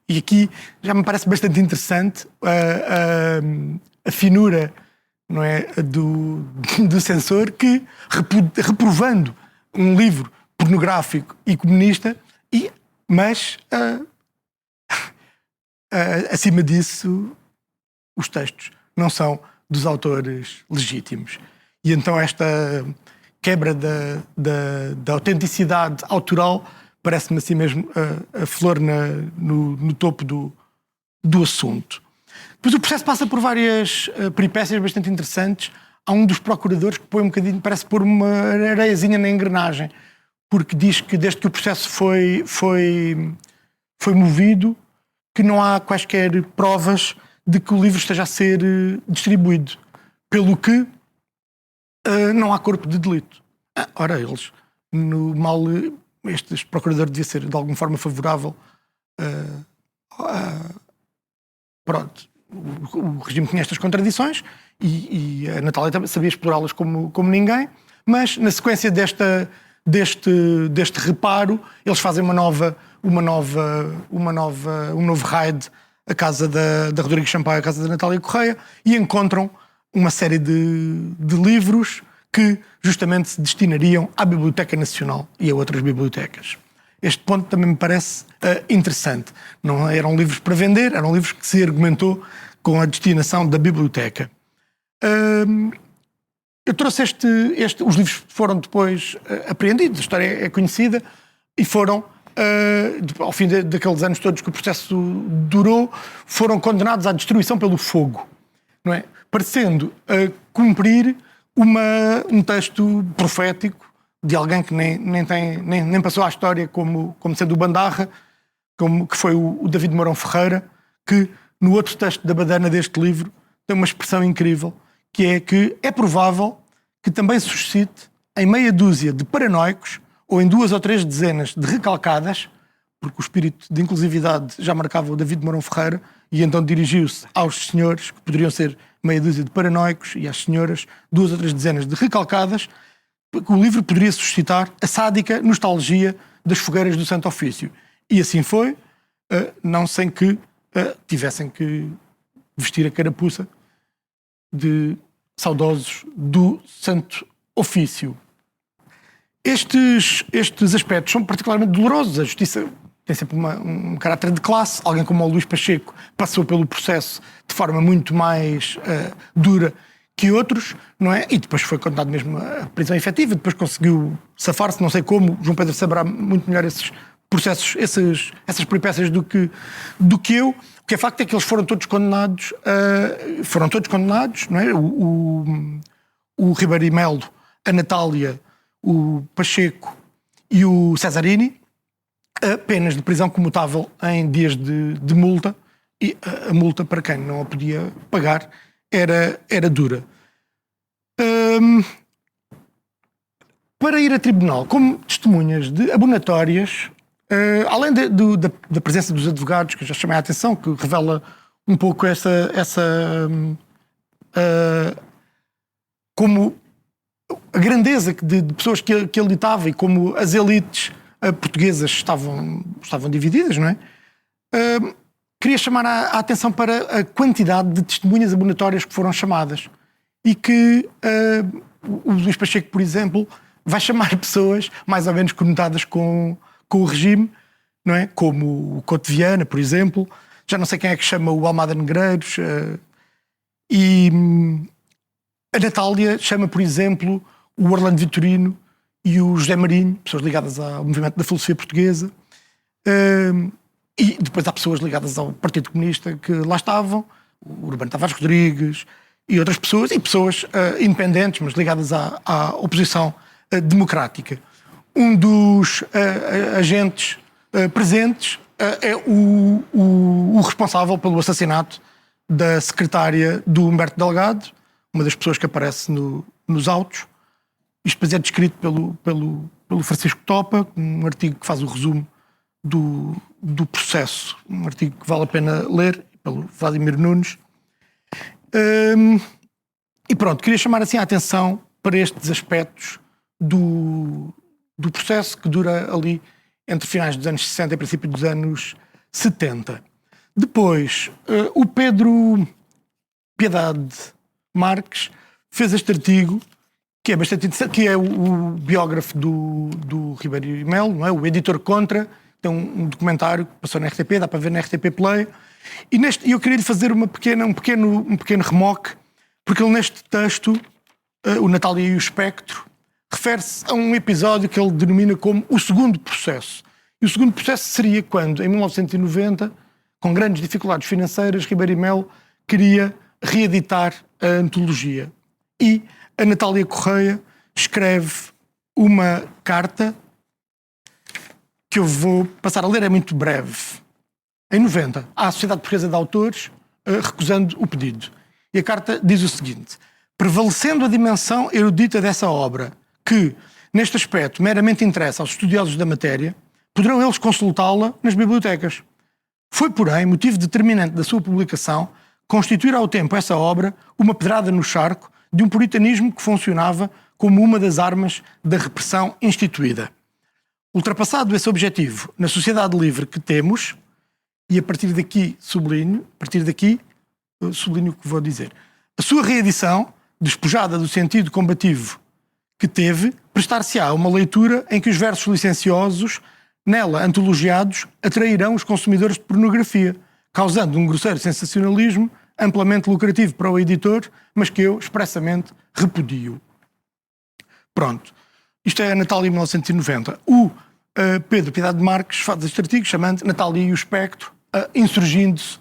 Speaker 8: E aqui já me parece bastante interessante a finura, não é, do censor, que, reprovando um livro pornográfico e comunista, mas acima disso, os textos não são dos autores legítimos. E então quebra da autenticidade autoral, parece-me assim mesmo a flor no topo do assunto. Depois o processo passa por várias peripécias bastante interessantes. Há um dos procuradores que põe um bocadinho, parece pôr uma areiazinha na engrenagem, porque diz que desde que o processo foi movido, que não há quaisquer provas de que o livro esteja a ser distribuído, pelo que não há corpo de delito. Ora, eles, este procurador devia ser de alguma forma favorável. Pronto, o regime tinha estas contradições e a Natália também sabia explorá-las como ninguém, mas na sequência deste reparo, eles fazem um novo raid à casa da Rodrigues Sampaio, à casa da Natália Correia, e encontram uma série de livros que justamente se destinariam à Biblioteca Nacional e a outras bibliotecas. Este ponto também me parece interessante. Não eram livros para vender, eram livros que se argumentou com a destinação da biblioteca. Eu trouxe os livros foram depois apreendidos, a história é conhecida, e foram, ao fim daqueles anos todos que o processo durou, foram condenados à destruição pelo fogo, não é? Parecendo cumprir um texto profético de alguém que nem passou à história como sendo o Bandarra, que foi o David Mourão Ferreira, que no outro texto da badana deste livro tem uma expressão incrível, que é provável que também suscite em meia dúzia de paranoicos ou em 2 ou 3 dezenas de recalcadas, porque o espírito de inclusividade já marcava o David Mourão Ferreira, e então dirigiu-se aos senhores, que poderiam ser meia dúzia de paranoicos, e às senhoras, 2 ou 3 dezenas de recalcadas, que o livro poderia suscitar a sádica nostalgia das fogueiras do Santo Ofício. E assim foi, não sem que tivessem que vestir a carapuça de saudosos do Santo Ofício. Estes aspectos são particularmente dolorosos. A justiça tem sempre um caráter de classe. Alguém como o Luís Pacheco passou pelo processo de forma muito mais dura que outros, não é? E depois foi condenado mesmo a prisão efetiva, depois conseguiu safar-se, não sei como. João Pedro saberá muito melhor esses processos, essas peripécias do que eu. O que é facto é que eles foram todos condenados, não é? O Ribeiro e Melo, a Natália, o Pacheco e o Cesarini, penas de prisão comutável em dias de multa, e a multa, para quem não a podia pagar, era dura. Para ir a tribunal como testemunhas de abonatórias, além da presença dos advogados, que eu já chamei a atenção, que revela um pouco como a grandeza de pessoas que ele ditava e como as elites portuguesas estavam divididas, não é? Queria chamar a atenção para a quantidade de testemunhas abonatórias que foram chamadas e que o Luís Pacheco, por exemplo, vai chamar pessoas mais ou menos conotadas com o regime, não é? Como o Couto Viana, por exemplo. Já não sei quem é que chama o Almada Negreiros. E a Natália chama, por exemplo, o Orlando Vitorino e o José Marinho, pessoas ligadas ao movimento da filosofia portuguesa. E depois há pessoas ligadas ao Partido Comunista que lá estavam, o Urbano Tavares Rodrigues e outras pessoas, e pessoas independentes, mas ligadas à oposição democrática. Um dos agentes presentes é o responsável pelo assassinato da secretária do Humberto Delgado, uma das pessoas que aparece nos autos. Isto depois é descrito pelo Francisco Topa, um artigo que faz o resumo do processo, um artigo que vale a pena ler, pelo Vladimir Nunes. E pronto, queria chamar assim a atenção para estes aspectos do processo que dura ali entre finais dos anos 60 e princípio dos anos 70. Depois, o Pedro Piedade Marques fez este artigo, que é bastante interessante, que é o biógrafo do Ribeiro e Melo, não é? O editor Contra. Tem um documentário que passou na RTP, dá para ver na RTP Play. E eu queria lhe fazer um pequeno remoque, porque ele neste texto, o Natália e o Espectro, refere-se a um episódio que ele denomina como o segundo processo. E o segundo processo seria quando, em 1990, com grandes dificuldades financeiras, Ribeiro e Melo queria reeditar a antologia. E a Natália Correia escreve uma carta que eu vou passar a ler, é muito breve. Em 90, à Sociedade Portuguesa de Autores, recusando o pedido. E a carta diz o seguinte: prevalecendo a dimensão erudita dessa obra, que, neste aspecto, meramente interessa aos estudiosos da matéria, poderão eles consultá-la nas bibliotecas. Foi, porém, motivo determinante da sua publicação constituir ao tempo essa obra uma pedrada no charco de um puritanismo que funcionava como uma das armas da repressão instituída. Ultrapassado esse objetivo, na sociedade livre que temos, e a partir daqui sublinho o que vou dizer, a sua reedição, despojada do sentido combativo que teve, prestar-se-á a uma leitura em que os versos licenciosos, nela antologiados, atrairão os consumidores de pornografia, causando um grosseiro sensacionalismo amplamente lucrativo para o editor, mas que eu expressamente repudio. Pronto. Isto é a Natália 1990. O Pedro Piedade Marques faz este artigo chamando Natália e o Espectro, insurgindo-se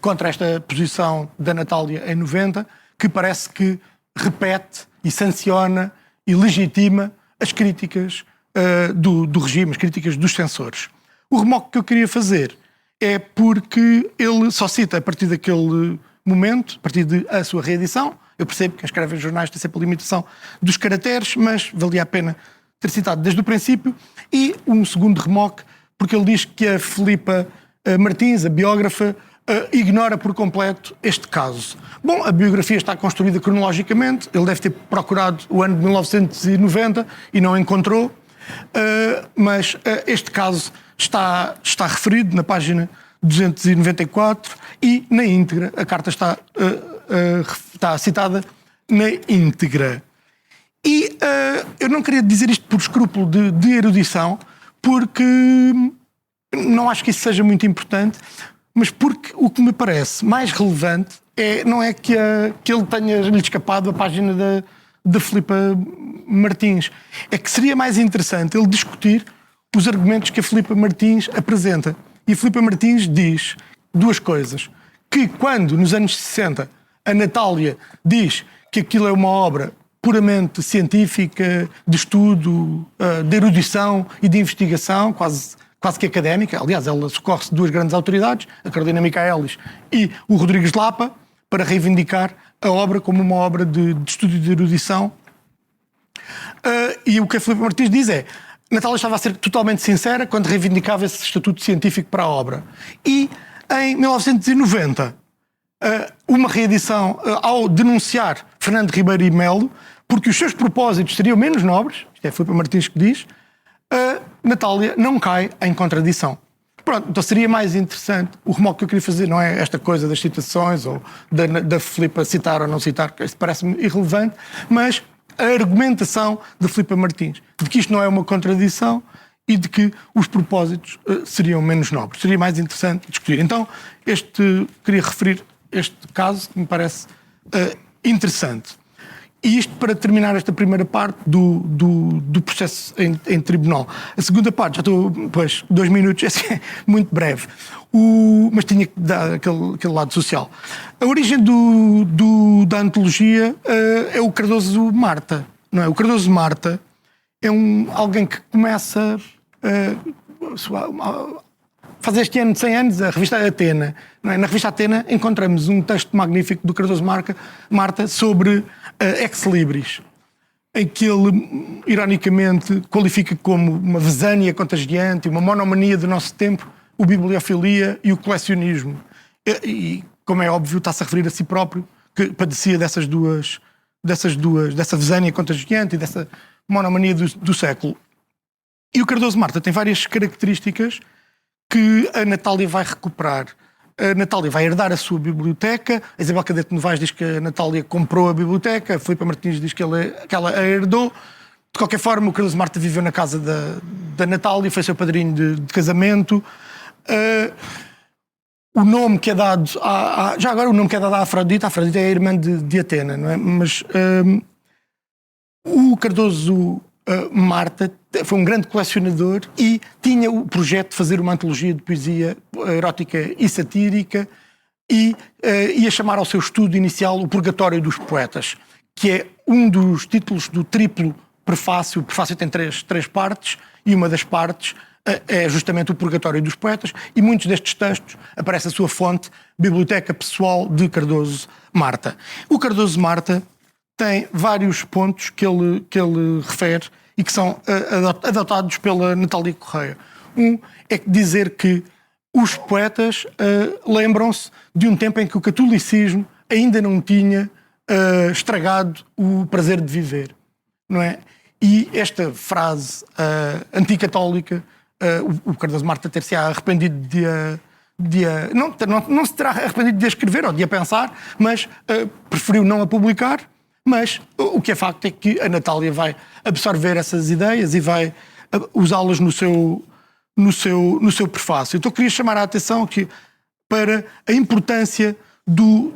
Speaker 8: contra esta posição da Natália em 90, que parece que repete e sanciona e legitima as críticas do regime, as críticas dos censores. O remoque que eu queria fazer é porque ele só cita a partir daquele momento, a partir da sua reedição. Eu percebo que quem escreve em jornais tem sempre a limitação dos caracteres, mas valia a pena ter citado desde o princípio. E um segundo remoque, porque ele diz que a Filipa Martins, a biógrafa, ignora por completo este caso. Bom, a biografia está construída cronologicamente, ele deve ter procurado o ano de 1990 e não encontrou, mas este caso está referido na página 294 e na íntegra, a carta está citada na íntegra. E eu não queria dizer isto por escrúpulo de erudição, porque não acho que isso seja muito importante, mas porque o que me parece mais relevante não é que ele tenha-lhe escapado a página da Filipa Martins. É que seria mais interessante ele discutir os argumentos que a Filipa Martins apresenta. E a Filipa Martins diz duas coisas. Que quando, nos anos 60, a Natália diz que aquilo é uma obra puramente científica, de estudo, de erudição e de investigação, quase que académica. Aliás, ela socorre-se de duas grandes autoridades, a Carolina Michaelis e o Rodrigues Lapa, para reivindicar a obra como uma obra de estudo e de erudição. E o que a Filipa Martins diz é: Natália estava a ser totalmente sincera quando reivindicava esse estatuto científico para a obra. E em 1990, uma reedição, ao denunciar Fernando Ribeiro e Melo, porque os seus propósitos seriam menos nobres, isto é a Filipa Martins que diz, Natália não cai em contradição. Pronto, então seria mais interessante, o remoque que eu queria fazer não é esta coisa das citações ou da Filipa citar ou não citar, que isso parece-me irrelevante, mas a argumentação da Filipa Martins, de que isto não é uma contradição e de que os propósitos seriam menos nobres. Seria mais interessante discutir. Então, queria referir este caso que me parece interessante. E isto para terminar esta primeira parte do processo em tribunal. A segunda parte, já estou, 2 minutos, é muito breve, mas tinha que dar aquele lado social. A origem da antologia é o Cardoso Marta, não é? O Cardoso Marta é alguém que começa faz este ano de 100 anos a revista Atena. Não é? Na revista Atena encontramos um texto magnífico do Cardoso Marta sobre Ex Libris, em que ele, ironicamente, qualifica como uma vesânia contagiante, uma monomania do nosso tempo, o bibliofilia e o colecionismo. E, como é óbvio, está-se a referir a si próprio, que padecia dessa vesânia contagiante e dessa monomania do século. E o Cardoso Marta tem várias características que a Natália vai recuperar. A Natália vai herdar a sua biblioteca, a Isabel Cadete Novaes diz que a Natália comprou a biblioteca, a Filipa Martins diz que ela a herdou. De qualquer forma, o Cardoso Marta viveu na casa da Natália, foi seu padrinho de casamento. O nome que é dado já agora o nome que é dado à Afrodite é a irmã de Atena, não é? Mas O Cardoso Marta foi um grande colecionador e tinha o projeto de fazer uma antologia de poesia erótica e satírica e ia chamar ao seu estudo inicial o Purgatório dos Poetas, que é um dos títulos do triplo prefácio. O prefácio tem três partes e uma das partes é justamente o Purgatório dos Poetas, e muitos destes textos aparece a sua fonte, Biblioteca Pessoal de Cardoso Marta. O Cardoso Marta tem vários pontos que ele refere e que são adotados pela Natália Correia. Um é dizer que os poetas lembram-se de um tempo em que o catolicismo ainda não tinha estragado o prazer de viver, não é? E esta frase anticatólica, o Cardoso Marta ter-se arrependido não se terá arrependido de a escrever ou de a pensar, mas preferiu não a publicar. Mas o que é facto é que a Natália vai absorver essas ideias e vai usá-las no seu prefácio. Então queria chamar a atenção aqui para a importância do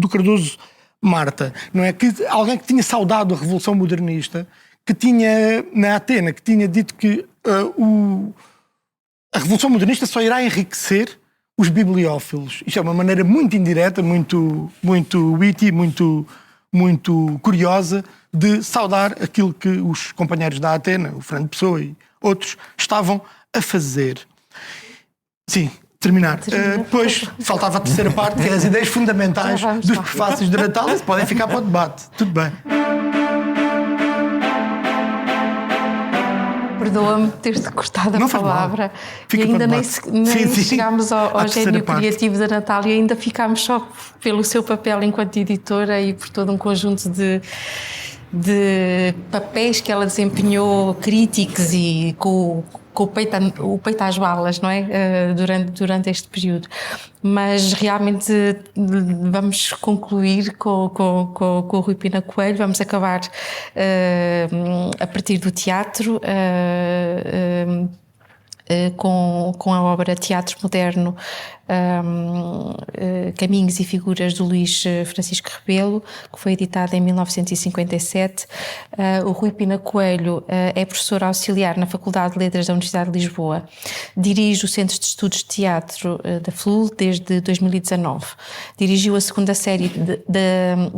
Speaker 8: Cardoso Marta, não é? Que alguém que tinha saudado a Revolução Modernista, que tinha, na Atena, que tinha dito que a Revolução Modernista só irá enriquecer os bibliófilos. Isto é uma maneira muito indireta, muito witty, muito curiosa de saudar aquilo que os companheiros da Atena, o Fernando Pessoa e outros, estavam a fazer. Sim, terminar. Depois faltava a terceira parte, que é as ideias fundamentais dos prefácios de Natal. Podem ficar para o debate. Tudo bem.
Speaker 4: Perdoa-me ter-te cortado a palavra e ainda nem chegámos ao gênio criativo da Natália, ainda ficámos só pelo seu papel enquanto editora e por todo um conjunto de papéis que ela desempenhou críticos e com o peito às balas, não é? Durante este período. Mas realmente vamos concluir com o Rui Pina Coelho, vamos acabar a partir do teatro, com a obra Teatro Moderno, Caminhos e Figuras, do Luís Francisco Rebelo, que foi editada em 1957. O Rui Pina Coelho é professor auxiliar na Faculdade de Letras da Universidade de Lisboa. Dirige o Centro de Estudos de Teatro da FLUL desde 2019. Dirigiu a segunda série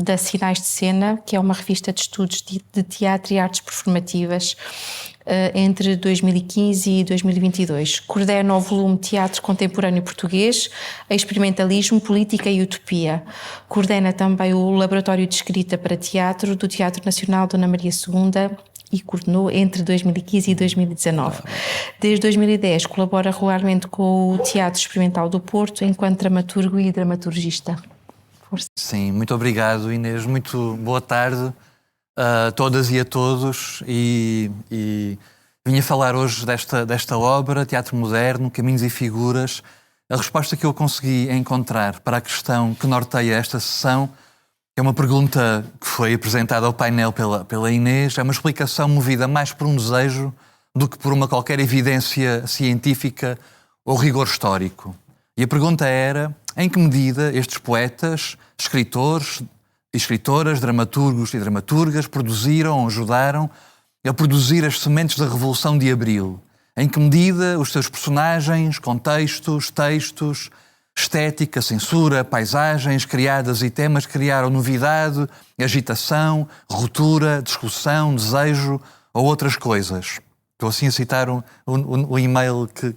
Speaker 4: da Sinais de Cena, que é uma revista de estudos de teatro e artes performativas, entre 2015 e 2022. Coordena o volume Teatro Contemporâneo Português, Experimentalismo, Política e Utopia. Coordena também o Laboratório de Escrita para Teatro do Teatro Nacional Dona Maria II e coordenou entre 2015 e 2019. Desde 2010 colabora regularmente com o Teatro Experimental do Porto enquanto dramaturgo e dramaturgista. Força.
Speaker 9: Sim, muito obrigado, Inês. Muito boa tarde a todas e a todos, e vinha falar hoje desta obra, Teatro Moderno, Caminhos e Figuras. A resposta que eu consegui encontrar para a questão que norteia esta sessão é uma pergunta que foi apresentada ao painel pela Inês, é uma explicação movida mais por um desejo do que por uma qualquer evidência científica ou rigor histórico. E a pergunta era, em que medida estes poetas, escritores, escritoras, dramaturgos e dramaturgas produziram, ajudaram a produzir as sementes da Revolução de Abril? Em que medida os seus personagens, contextos, textos, estética, censura, paisagens criadas e temas criaram novidade, agitação, ruptura, discussão, desejo ou outras coisas? Estou assim a citar o e-mail que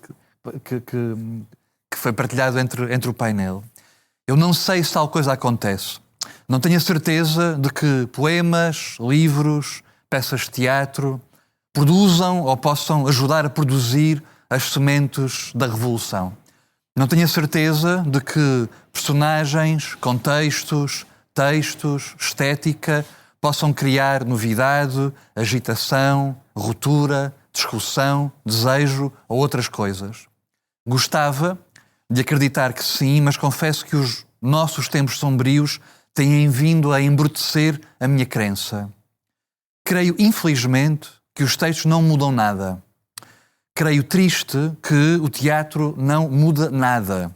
Speaker 9: foi partilhado entre o painel. Eu não sei se tal coisa acontece. Não tenho a certeza de que poemas, livros, peças de teatro produzam ou possam ajudar a produzir as sementes da Revolução. Não tenho a certeza de que personagens, contextos, textos, estética possam criar novidade, agitação, ruptura, discussão, desejo ou outras coisas. Gostava de acreditar que sim, mas confesso que os nossos tempos sombrios têm vindo a embrutecer a minha crença. Creio, infelizmente, que os textos não mudam nada. Creio triste que o teatro não muda nada.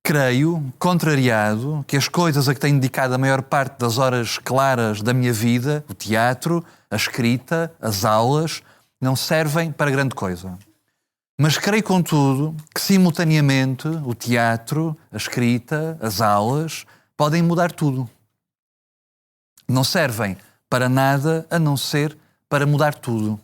Speaker 9: creio, contrariado, que as coisas a que tenho dedicado a maior parte das horas claras da minha vida, o teatro, a escrita, as aulas, não servem para grande coisa. Mas creio, contudo, que simultaneamente o teatro, a escrita, as aulas podem mudar tudo. Não servem para nada a não ser para mudar tudo.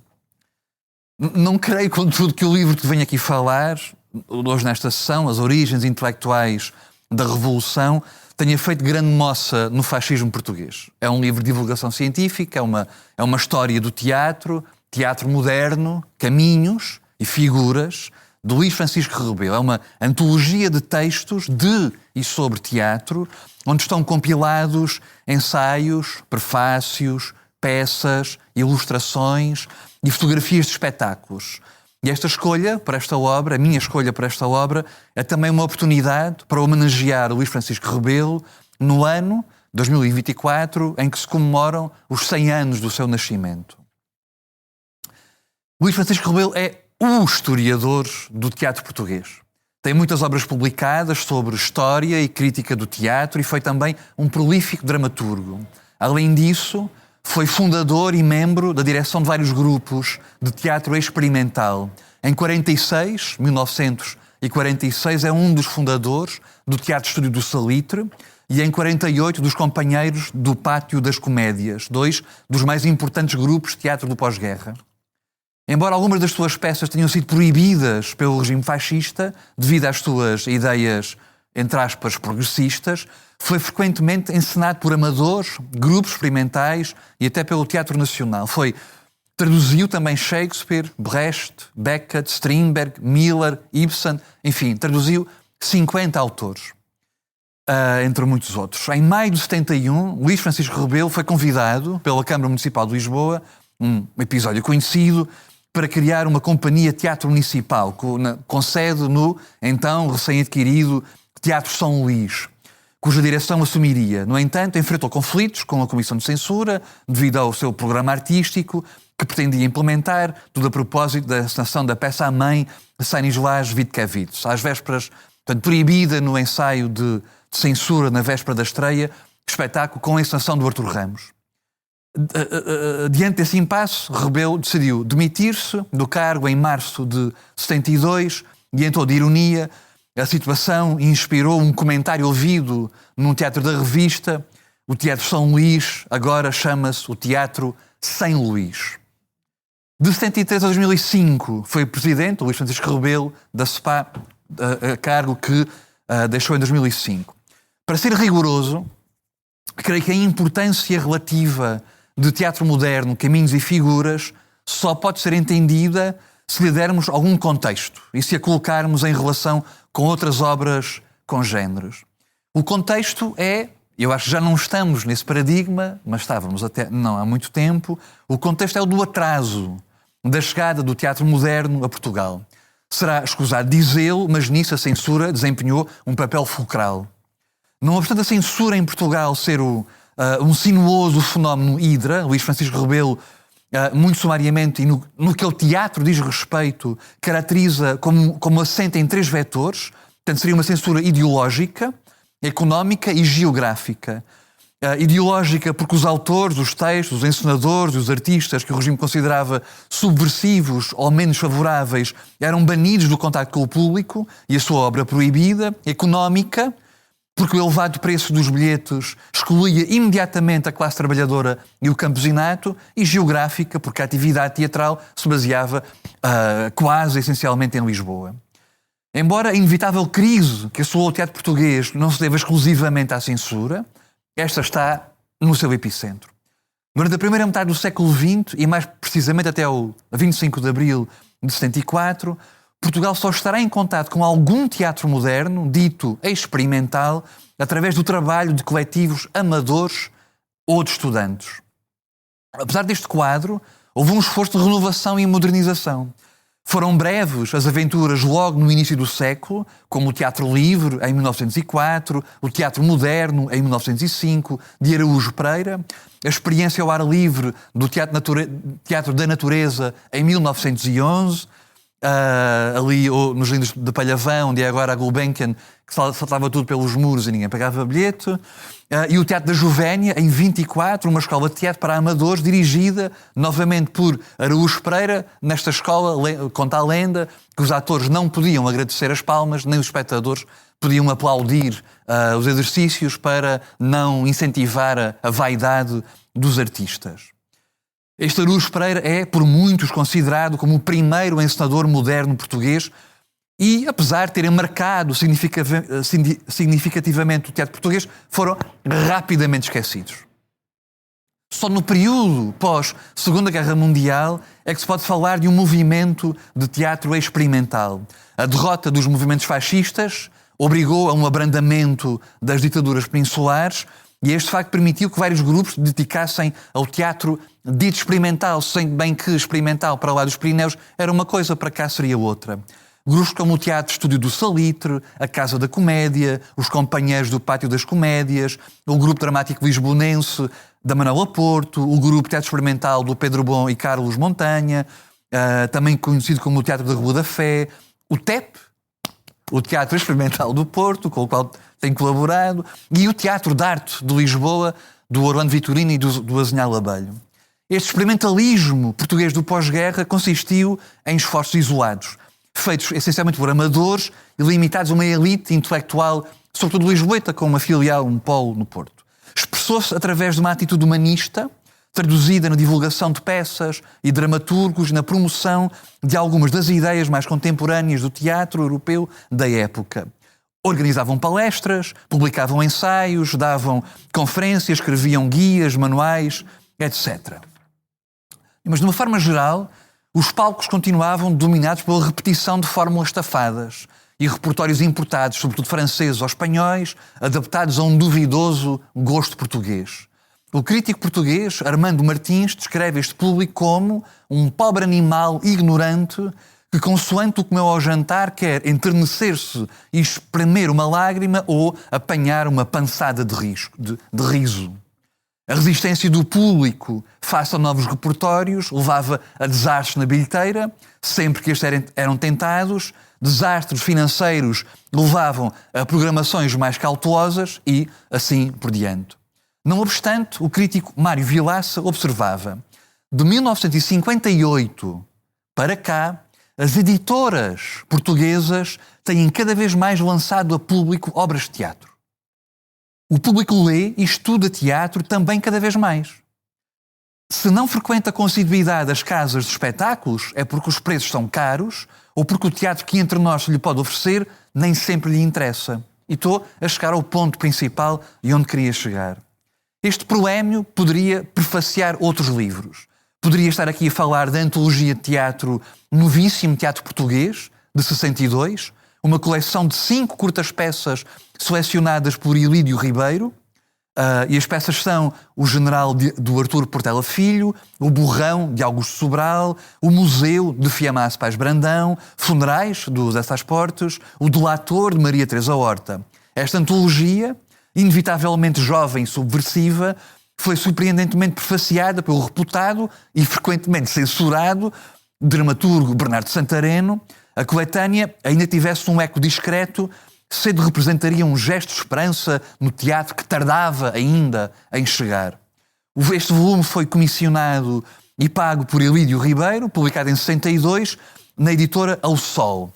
Speaker 9: Não creio, contudo, que o livro que venho aqui falar, hoje nesta sessão, As Origens Intelectuais da Revolução, tenha feito grande moça no fascismo português. É um livro de divulgação científica, é uma história do teatro, teatro moderno, caminhos e figuras, de Luís Francisco Rebelo. É uma antologia de textos de e sobre teatro, onde estão compilados ensaios, prefácios, peças, ilustrações e fotografias de espetáculos. E esta escolha para esta obra, a minha escolha para esta obra, é também uma oportunidade para homenagear Luís Francisco Rebelo no ano 2024, em que se comemoram os 100 anos do seu nascimento. Luís Francisco Rebelo é o historiador do teatro português. Tem muitas obras publicadas sobre história e crítica do teatro e foi também um prolífico dramaturgo. Além disso, foi fundador e membro da direção de vários grupos de teatro experimental. Em 1946, é um dos fundadores do Teatro Estúdio do Salitre e em 48 dos companheiros do Pátio das Comédias, 2 dos mais importantes grupos de teatro do pós-guerra. Embora algumas das suas peças tenham sido proibidas pelo regime fascista devido às suas ideias, entre aspas, progressistas, foi frequentemente encenado por amadores, grupos experimentais e até pelo Teatro Nacional. Traduziu também Shakespeare, Brecht, Beckett, Strindberg, Miller, Ibsen, enfim, traduziu 50 autores, entre muitos outros. Em maio de 71, Luís Francisco Rebelo foi convidado pela Câmara Municipal de Lisboa, um episódio conhecido, para criar uma companhia teatro municipal, com sede no, então, recém-adquirido Teatro São Luís, cuja direção assumiria. No entanto, enfrentou conflitos com a Comissão de Censura devido ao seu programa artístico, que pretendia implementar, tudo a propósito da encenação da peça-mãe de Stanislas Witkiewicz, às vésperas, portanto, proibida no ensaio de censura na véspera da estreia, espetáculo com a encenação do Artur Ramos. Diante desse impasse, Rebelo decidiu demitir-se do cargo em março de 72 e, em toda ironia, a situação inspirou um comentário ouvido num teatro da revista. O Teatro São Luís agora chama-se o Teatro Sem Luís. De 73 a 2005 foi presidente, Luís Francisco Rebelo, da SPA, cargo que deixou em 2005. Para ser rigoroso, creio que a importância relativa de teatro moderno, caminhos e figuras, só pode ser entendida se lhe dermos algum contexto e se a colocarmos em relação com outras obras congêneres. O contexto é, eu acho que já não estamos nesse paradigma, mas estávamos até não há muito tempo, o contexto é o do atraso da chegada do teatro moderno a Portugal. Será escusado dizê-lo, mas nisso a censura desempenhou um papel fulcral. Não obstante a censura em Portugal ser um sinuoso fenómeno hidra, Luís Francisco Rebelo, muito sumariamente, e no que o teatro diz respeito, caracteriza como assenta em 3 vetores, portanto seria uma censura ideológica, económica e geográfica. Ideológica porque os autores, os textos, os encenadores e os artistas que o regime considerava subversivos ou menos favoráveis eram banidos do contacto com o público e a sua obra proibida. Económica porque o elevado preço dos bilhetes excluía imediatamente a classe trabalhadora e o campesinato, e geográfica, porque a atividade teatral se baseava quase essencialmente em Lisboa. Embora a inevitável crise que assolou o teatro português não se deva exclusivamente à censura, esta está no seu epicentro. Durante a primeira metade do século XX, e mais precisamente até o 25 de abril de 74, Portugal só estará em contato com algum teatro moderno, dito experimental, através do trabalho de coletivos amadores ou de estudantes. Apesar deste quadro, houve um esforço de renovação e modernização. Foram breves as aventuras logo no início do século, como o Teatro Livre, em 1904, o Teatro Moderno, em 1905, de Araújo Pereira, a experiência ao ar livre do Teatro da Natureza, em 1911, ali nos Lindos de Palhavão, onde é agora a Gulbenkian, que saltava tudo pelos muros e ninguém pagava bilhete. E o Teatro da Jovénia, em 24, uma escola de teatro para amadores, dirigida novamente por Araújo Pereira. Nesta escola, conta a lenda que os atores não podiam agradecer as palmas, nem os espectadores podiam aplaudir os exercícios para não incentivar a vaidade dos artistas. Este Araújo Pereira é, por muitos, considerado como o primeiro encenador moderno português e, apesar de terem marcado significativamente o teatro português, foram rapidamente esquecidos. Só no período pós-Segunda Guerra Mundial é que se pode falar de um movimento de teatro experimental. A derrota dos movimentos fascistas obrigou a um abrandamento das ditaduras peninsulares e este facto permitiu que vários grupos se dedicassem ao teatro dito experimental, sendo bem que experimental para lá dos Pirineus era uma coisa, para cá seria outra. Grupos como o Teatro Estúdio do Salitre, a Casa da Comédia, os Companheiros do Pátio das Comédias, o Grupo Dramático Lisbonense da Manuela Porto, o Grupo Teatro Experimental do Pedro Bom e Carlos Montanha, também conhecido como o Teatro da Rua da Fé, o TEP, o Teatro Experimental do Porto, com o qual tem colaborado, e o Teatro de Arte de Lisboa, do Orlando Vitorino e do Azenhal Abelho. Este experimentalismo português do pós-guerra consistiu em esforços isolados, feitos essencialmente por amadores e limitados a uma elite intelectual, sobretudo lisboeta, com uma filial, um polo no Porto. Expressou-se através de uma atitude humanista, traduzida na divulgação de peças e dramaturgos, na promoção de algumas das ideias mais contemporâneas do teatro europeu da época. Organizavam palestras, publicavam ensaios, davam conferências, escreviam guias, manuais, etc. Mas, de uma forma geral, os palcos continuavam dominados pela repetição de fórmulas tafadas e repertórios importados, sobretudo franceses ou espanhóis, adaptados a um duvidoso gosto português. O crítico português, Armando Martins, descreve este público como um pobre animal ignorante que, consoante o comeu ao jantar, quer enternecer-se e espremer uma lágrima ou apanhar uma pançada de riso. A resistência do público face a novos repertórios levava a desastres na bilheteira, sempre que estes eram tentados, desastres financeiros levavam a programações mais cautelosas e assim por diante. Não obstante, o crítico Mário Vilaça observava: de 1958 para cá, as editoras portuguesas têm cada vez mais lançado a público obras de teatro. O público lê e estuda teatro também cada vez mais. Se não frequenta com assiduidade as casas de espetáculos, é porque os preços são caros ou porque o teatro que entre nós lhe pode oferecer nem sempre lhe interessa. E estou a chegar ao ponto principal e onde queria chegar. Este proémio poderia prefaciar outros livros. Poderia estar aqui a falar da antologia de teatro Novíssimo Teatro Português, de 62, uma coleção de 5 curtas peças selecionadas por Ilídio Ribeiro, e as peças são O General do Artur Portela Filho, O Burrão de Augusto Sobral, O Museu de Fiamma Paz Brandão, Funerais do Zé Sás Portes, O Delator de Maria Teresa Horta. Esta antologia, inevitavelmente jovem e subversiva, foi surpreendentemente prefaciada pelo reputado e frequentemente censurado dramaturgo Bernardo Santareno. A coletânea ainda tivesse um eco discreto, cedo representaria um gesto de esperança no teatro que tardava ainda em chegar. Este volume foi comissionado e pago por Ilídio Ribeiro, publicado em 62, na editora Ao Sol.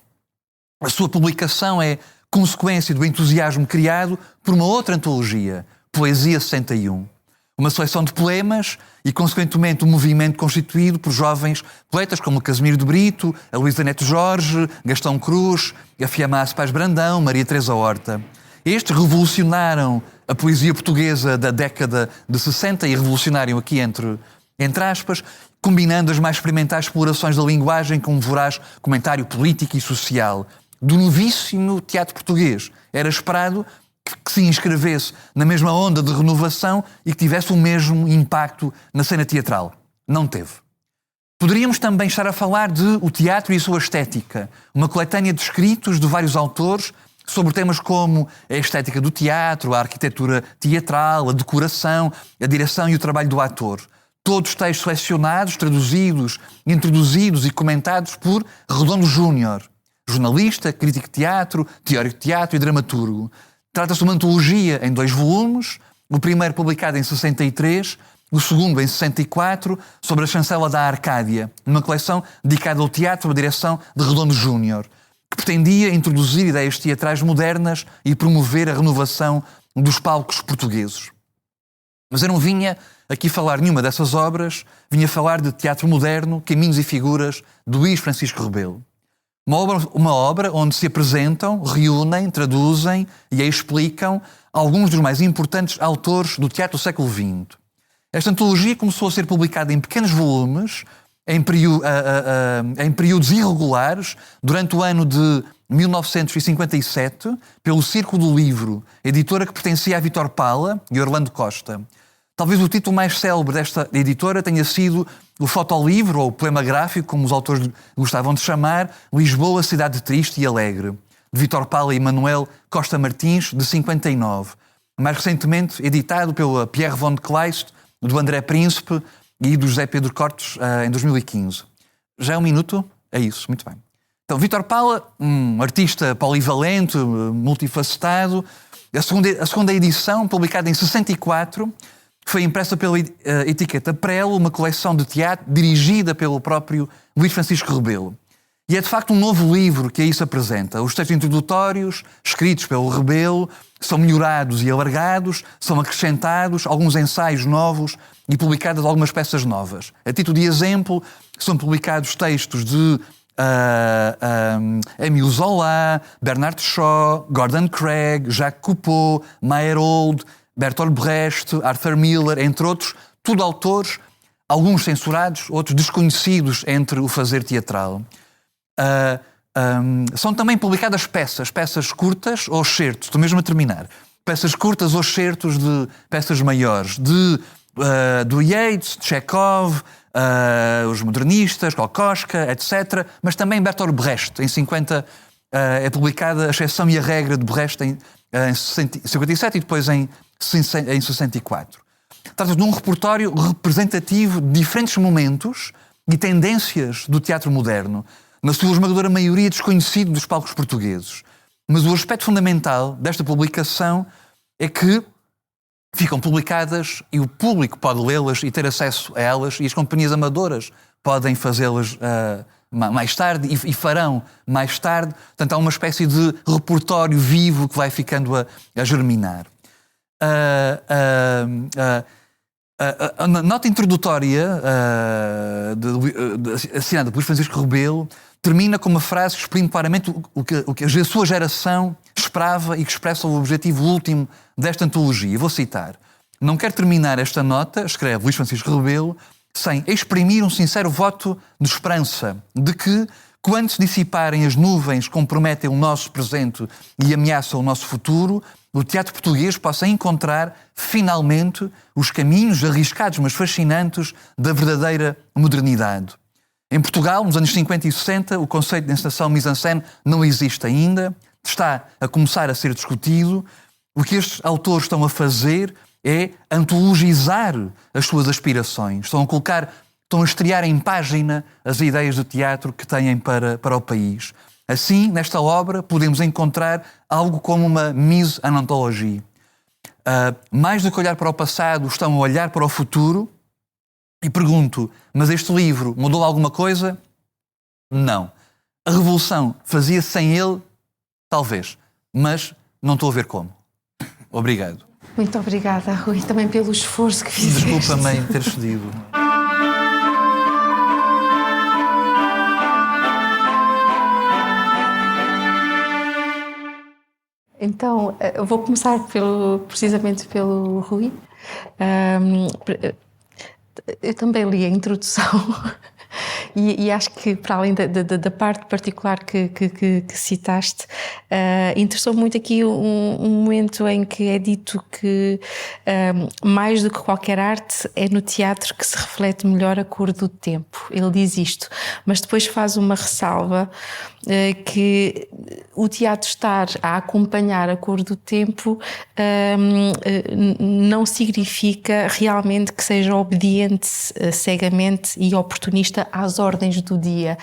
Speaker 9: A sua publicação é consequência do entusiasmo criado por uma outra antologia, Poesia 61. Uma seleção de poemas e, consequentemente, um movimento constituído por jovens poetas como Casimiro de Brito, a Luísa Neto Jorge, Gastão Cruz, a Fiamma Paz Brandão, Maria Teresa Horta. Estes revolucionaram a poesia portuguesa da década de 60 e revolucionaram aqui entre aspas, combinando as mais experimentais explorações da linguagem com um voraz comentário político e social. Do novíssimo teatro português era esperado que se inscrevesse na mesma onda de renovação e que tivesse o mesmo impacto na cena teatral. Não teve. Poderíamos também estar a falar de O Teatro e a Sua Estética, uma coletânea de escritos de vários autores sobre temas como a estética do teatro, a arquitetura teatral, a decoração, a direção e o trabalho do ator. Todos textos selecionados, traduzidos, introduzidos e comentados por Redondo Júnior, jornalista, crítico de teatro, teórico de teatro e dramaturgo. Trata-se de uma antologia em 2 volumes, o primeiro publicado em 63, o segundo em 64, sobre a chancela da Arcádia, numa coleção dedicada ao teatro à direção de Redondo Júnior, que pretendia introduzir ideias teatrais modernas e promover a renovação dos palcos portugueses. Mas eu não vinha aqui falar nenhuma dessas obras, vinha falar de teatro moderno, caminhos e figuras, de Luís Francisco Rebelo. Uma obra onde se apresentam, reúnem, traduzem e explicam alguns dos mais importantes autores do teatro do século XX. Esta antologia começou a ser publicada em pequenos volumes, em períodos irregulares, durante o ano de 1957, pelo Círculo do Livro, editora que pertencia a Vítor Pala e Orlando Costa. Talvez o título mais célebre desta editora tenha sido o fotolivro, ou o poema gráfico, como os autores gostavam de chamar, Lisboa, Cidade Triste e Alegre, de Vítor Pala e Manuel Costa Martins, de 59. Mais recentemente editado pela Pierre von Kleist, do André Príncipe e do José Pedro Cortes, em 2015. Já é um minuto? É isso, muito bem. Então, Vítor Pala, um artista polivalente, multifacetado. A segunda edição, publicada em 64, foi impressa pela etiqueta Prelo, uma coleção de teatro dirigida pelo próprio Luís Francisco Rebelo. E é de facto um novo livro que aí se apresenta. Os textos introdutórios, escritos pelo Rebelo, são melhorados e alargados, são acrescentados, alguns ensaios novos e publicadas algumas peças novas. A título de exemplo, são publicados textos de Émile Zola, Bernard Shaw, Gordon Craig, Jacques Coupeau, Meyerhold, Bertolt Brecht, Arthur Miller, entre outros, tudo autores, alguns censurados, outros desconhecidos entre o fazer teatral. São também publicadas peças curtas ou excertos, estou mesmo a terminar, peças curtas ou excertos de peças maiores, do Yeats, de Chekhov, os modernistas, Kokoschka, etc., mas também Bertolt Brecht, em 50, é publicada A Exceção e a Regra de Brecht em 57 e depois em 64. Trata-se de um repertório representativo de diferentes momentos e tendências do teatro moderno, na sua esmagadora maioria desconhecido dos palcos portugueses. Mas o aspecto fundamental desta publicação é que ficam publicadas e o público pode lê-las e ter acesso a elas, e as companhias amadoras podem fazê-las mais tarde e farão mais tarde. Portanto, há uma espécie de repertório vivo que vai ficando a germinar. A nota introdutória assinada por Luís Francisco Rebelo termina com uma frase que exprime claramente o que a sua geração esperava e que expressa o objetivo último desta antologia. Vou citar. Não quero terminar esta nota, escreve Luís Francisco Rebelo, sem exprimir um sincero voto de esperança de que, quando se dissiparem as nuvens que comprometem o nosso presente e ameaçam o nosso futuro, o teatro português possa encontrar, finalmente, os caminhos arriscados mas fascinantes da verdadeira modernidade. Em Portugal, nos anos 50 e 60, o conceito de encenação mise-en-scène não existe ainda, está a começar a ser discutido. O que estes autores estão a fazer é antologizar as suas aspirações, estão a estrear em página as ideias de teatro que têm para o país. Assim, nesta obra, podemos encontrar algo como uma mise en anthologie. Mais do que olhar para o passado, estão a olhar para o futuro. E pergunto, mas este livro mudou alguma coisa? Não. A revolução fazia-se sem ele? Talvez. Mas não estou a ver como. Obrigado.
Speaker 4: Muito obrigada, Rui, também pelo esforço que fizeste.
Speaker 9: Desculpa-me ter cedido.
Speaker 4: Então, eu vou começar precisamente pelo Rui. Eu também li a introdução E acho que, para além da parte particular que citaste, interessou muito aqui um momento em que é dito que, mais do que qualquer arte, é no teatro que se reflete melhor a cor do tempo. Ele diz isto, mas depois faz uma ressalva que o teatro estar a acompanhar a cor do tempo não significa realmente que seja obediente cegamente e oportunista às ordens do dia.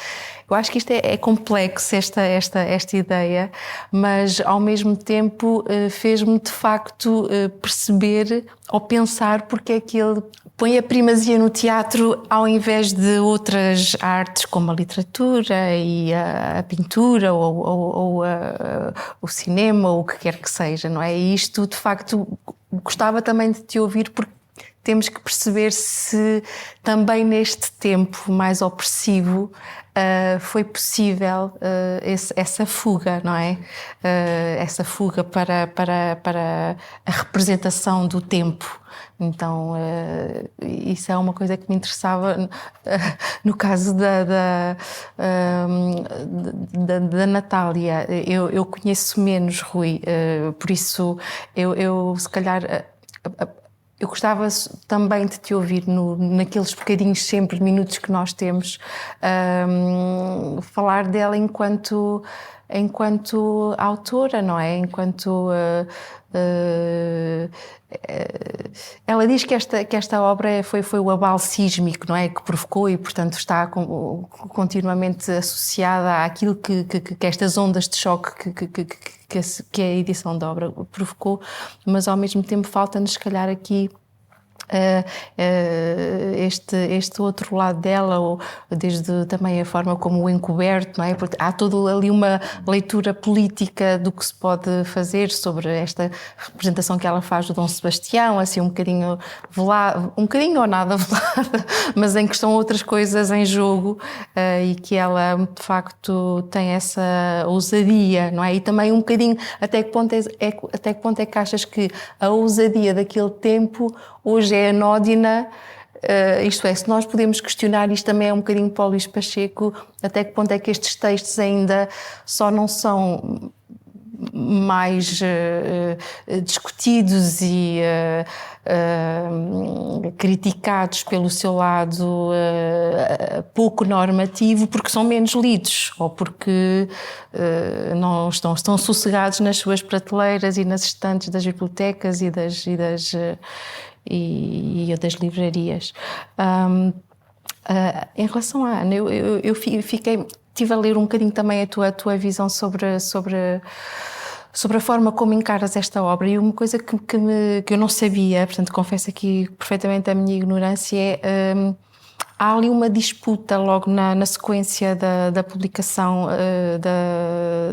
Speaker 4: Eu acho que isto é complexo, esta ideia, mas ao mesmo tempo fez-me de facto perceber ou pensar porque é que ele põe a primazia no teatro ao invés de outras artes como a literatura e a pintura ou o cinema ou o que quer que seja, não é? E isto, de facto, gostava também de te ouvir porque temos que perceber se também neste tempo mais opressivo foi possível essa fuga, não é? Essa fuga para a representação do tempo. Então, isso é uma coisa que me interessava no caso da Natália. Eu conheço menos, Rui, por isso eu se calhar... Eu gostava também de te ouvir naqueles bocadinhos, sempre minutos que nós temos, falar dela enquanto autora, não é? Ela diz que esta obra foi o abalo sísmico, não é? Que provocou e, portanto, está continuamente associada àquilo que estas ondas de choque que a edição da obra provocou, mas ao mesmo tempo falta-nos, se calhar, aqui este outro lado dela, ou desde também a forma como o encoberto, não é? Porque há toda ali uma leitura política do que se pode fazer sobre esta representação que ela faz do Dom Sebastião, assim um bocadinho velada, um bocadinho ou nada velada, mas em que estão outras coisas em jogo, e que ela de facto tem essa ousadia, não é? E também um bocadinho até que ponto é que achas que a ousadia daquele tempo hoje é anódina, isto é, se nós podemos questionar, isto também é um bocadinho para o Luís Pacheco, até que ponto é que estes textos ainda só não são mais discutidos e criticados pelo seu lado pouco normativo porque são menos lidos ou porque não estão sossegados nas suas prateleiras e nas estantes das bibliotecas e das livrarias. Em relação à Ana, eu estive a ler um bocadinho também a tua visão sobre a forma como encaras esta obra, e uma coisa que eu não sabia, portanto confesso aqui perfeitamente a minha ignorância, há ali uma disputa logo na sequência da publicação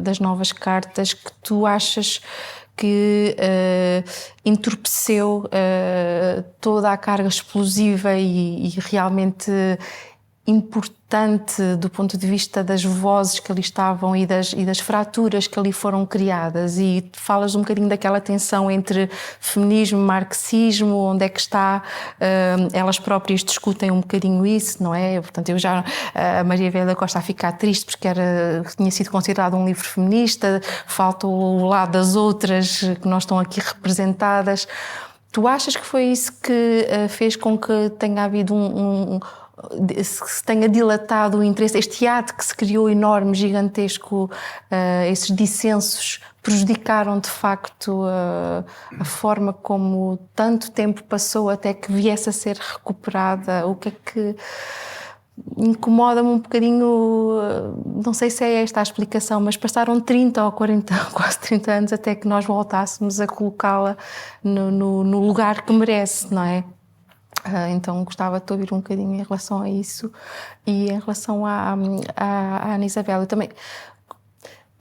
Speaker 4: das novas cartas que tu achas que entorpeceu toda a carga explosiva e realmente importante do ponto de vista das vozes que ali estavam e das fraturas que ali foram criadas. E falas um bocadinho daquela tensão entre feminismo e marxismo, onde é que está, elas próprias discutem um bocadinho isso, não é? Portanto, a Maria Velha da Costa a ficar triste porque tinha sido considerado um livro feminista, falta o lado das outras que não estão aqui representadas. Tu achas que foi isso que fez com que tenha havido se tenha dilatado o interesse, este hiato que se criou enorme, gigantesco, esses dissensos prejudicaram de facto a forma como tanto tempo passou até que viesse a ser recuperada? O que é que incomoda-me um bocadinho, não sei se é esta a explicação, mas passaram 30 ou 40, quase 30 anos até que nós voltássemos a colocá-la no lugar que merece, não é? Então gostava de ouvir um bocadinho em relação a isso e em relação à Ana Isabel. Eu também,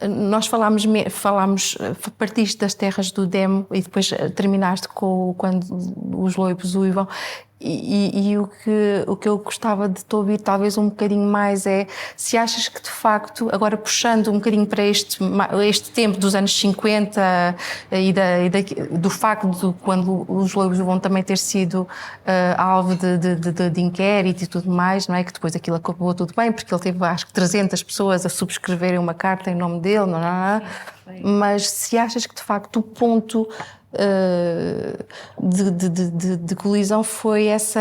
Speaker 4: nós falámos, partiste das terras do Demo e depois terminaste com quando os loibos uivam. E o que eu gostava de te ouvir talvez um bocadinho mais é se achas que de facto, agora puxando um bocadinho para este tempo dos anos 50 do facto de quando os Lobos vão também ter sido alvo de inquérito e tudo mais, não é? Que depois aquilo acabou tudo bem, porque ele teve acho que 300 pessoas a subscreverem uma carta em nome dele, não é? Mas se achas que de facto o ponto de colisão foi esse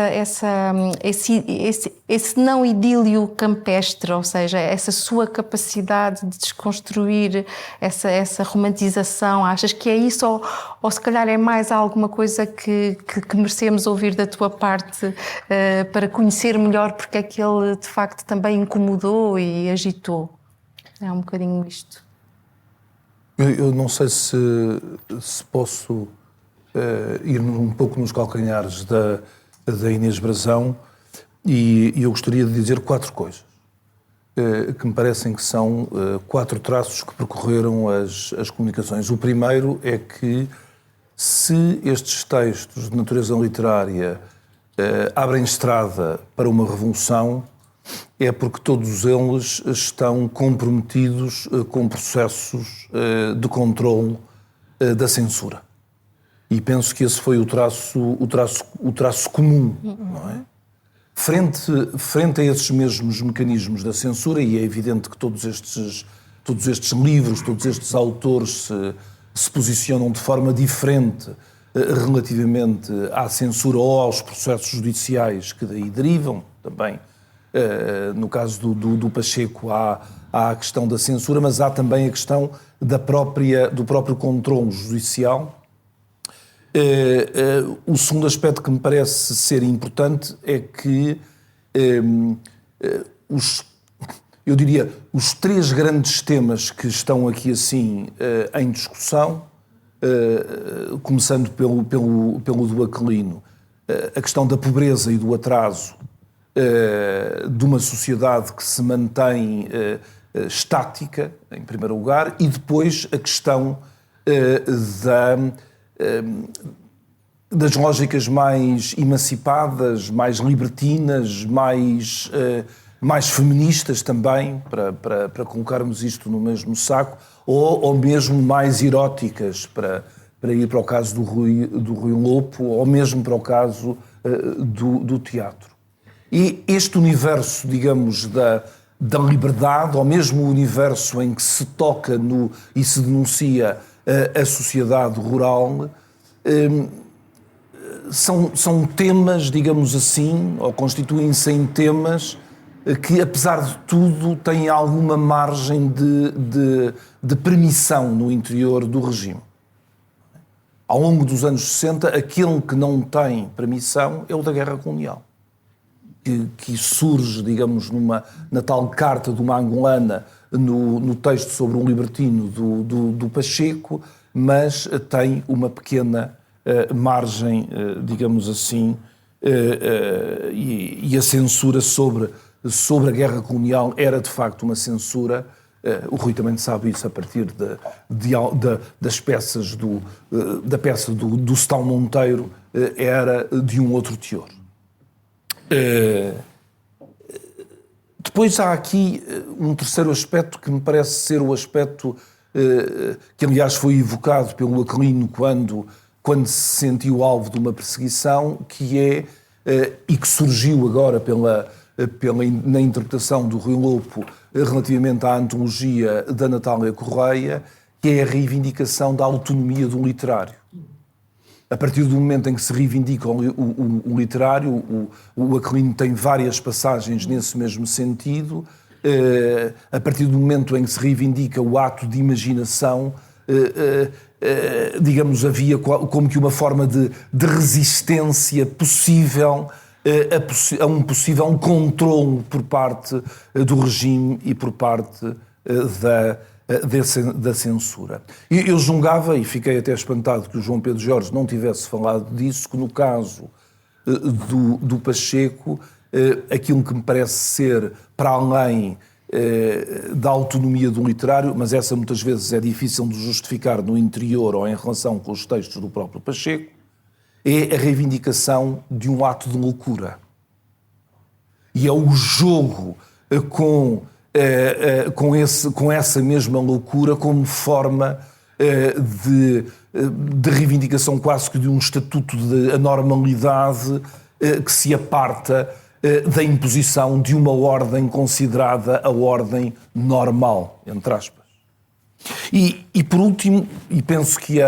Speaker 4: não idílio campestre, ou seja, essa sua capacidade de desconstruir essa romantização. Achas que é isso ou se calhar é mais alguma coisa que merecemos ouvir da tua parte para conhecer melhor porque é que ele de facto também incomodou e agitou? É um bocadinho isto.
Speaker 10: Eu não sei se posso ir um pouco nos calcanhares da Inês Brazão e eu gostaria de dizer 4 coisas que me parecem que são 4 traços que percorreram as comunicações. O primeiro é que se estes textos de natureza literária abrem estrada para uma revolução, é porque todos eles estão comprometidos com processos de controle da censura. E penso que esse foi o traço comum, não é? Frente a esses mesmos mecanismos da censura, e é evidente que todos estes livros, todos estes autores se posicionam de forma diferente relativamente à censura ou aos processos judiciais que daí derivam também. No caso do Pacheco há a questão da censura, mas há também a questão do próprio controle judicial. O segundo aspecto que me parece ser importante é que os 3 grandes temas que estão aqui assim em discussão, começando pelo do Aquilino, a questão da pobreza e do atraso de uma sociedade que se mantém estática, em primeiro lugar, e depois a questão das lógicas mais emancipadas, mais libertinas, mais feministas também, para colocarmos isto no mesmo saco, ou mesmo mais eróticas, para ir para o caso do Rui Lopo, ou mesmo para o caso do teatro. E este universo, digamos, da liberdade, ou mesmo o universo em que se toca e se denuncia a sociedade rural, são temas, digamos assim, ou constituem-se em temas que, apesar de tudo, têm alguma margem de permissão no interior do regime. Ao longo dos anos 60, aquele que não tem permissão é o da guerra colonial. Que surge, digamos, na tal carta de uma angolana, no texto sobre um libertino do Pacheco, mas tem uma pequena margem, digamos assim, e a censura sobre a guerra colonial era, de facto, uma censura. O Rui também sabe isso a partir das peças da peça do Setão Monteiro, era de um outro teor. Depois há aqui um terceiro aspecto que me parece ser o aspecto que aliás foi evocado pelo Aquilino quando se sentiu alvo de uma perseguição, que é, e que surgiu agora na interpretação do Rui Lopo relativamente à antologia da Natália Correia, que é a reivindicação da autonomia do literário. A partir do momento em que se reivindica o literário, o Aquilino tem várias passagens nesse mesmo sentido. A partir do momento em que se reivindica o ato de imaginação, digamos, havia como que uma forma de resistência possível a um possível controle por parte do regime e por parte da censura. Eu julgava, e fiquei até espantado que o João Pedro Jorge não tivesse falado disso, que no caso do Pacheco, aquilo que me parece ser, para além da autonomia do literário, mas essa muitas vezes é difícil de justificar no interior ou em relação com os textos do próprio Pacheco, é a reivindicação de um ato de loucura. E é o jogo com essa mesma loucura como forma de reivindicação quase que de um estatuto de anormalidade que se aparta da imposição de uma ordem considerada a ordem normal, entre aspas. E por último, e penso que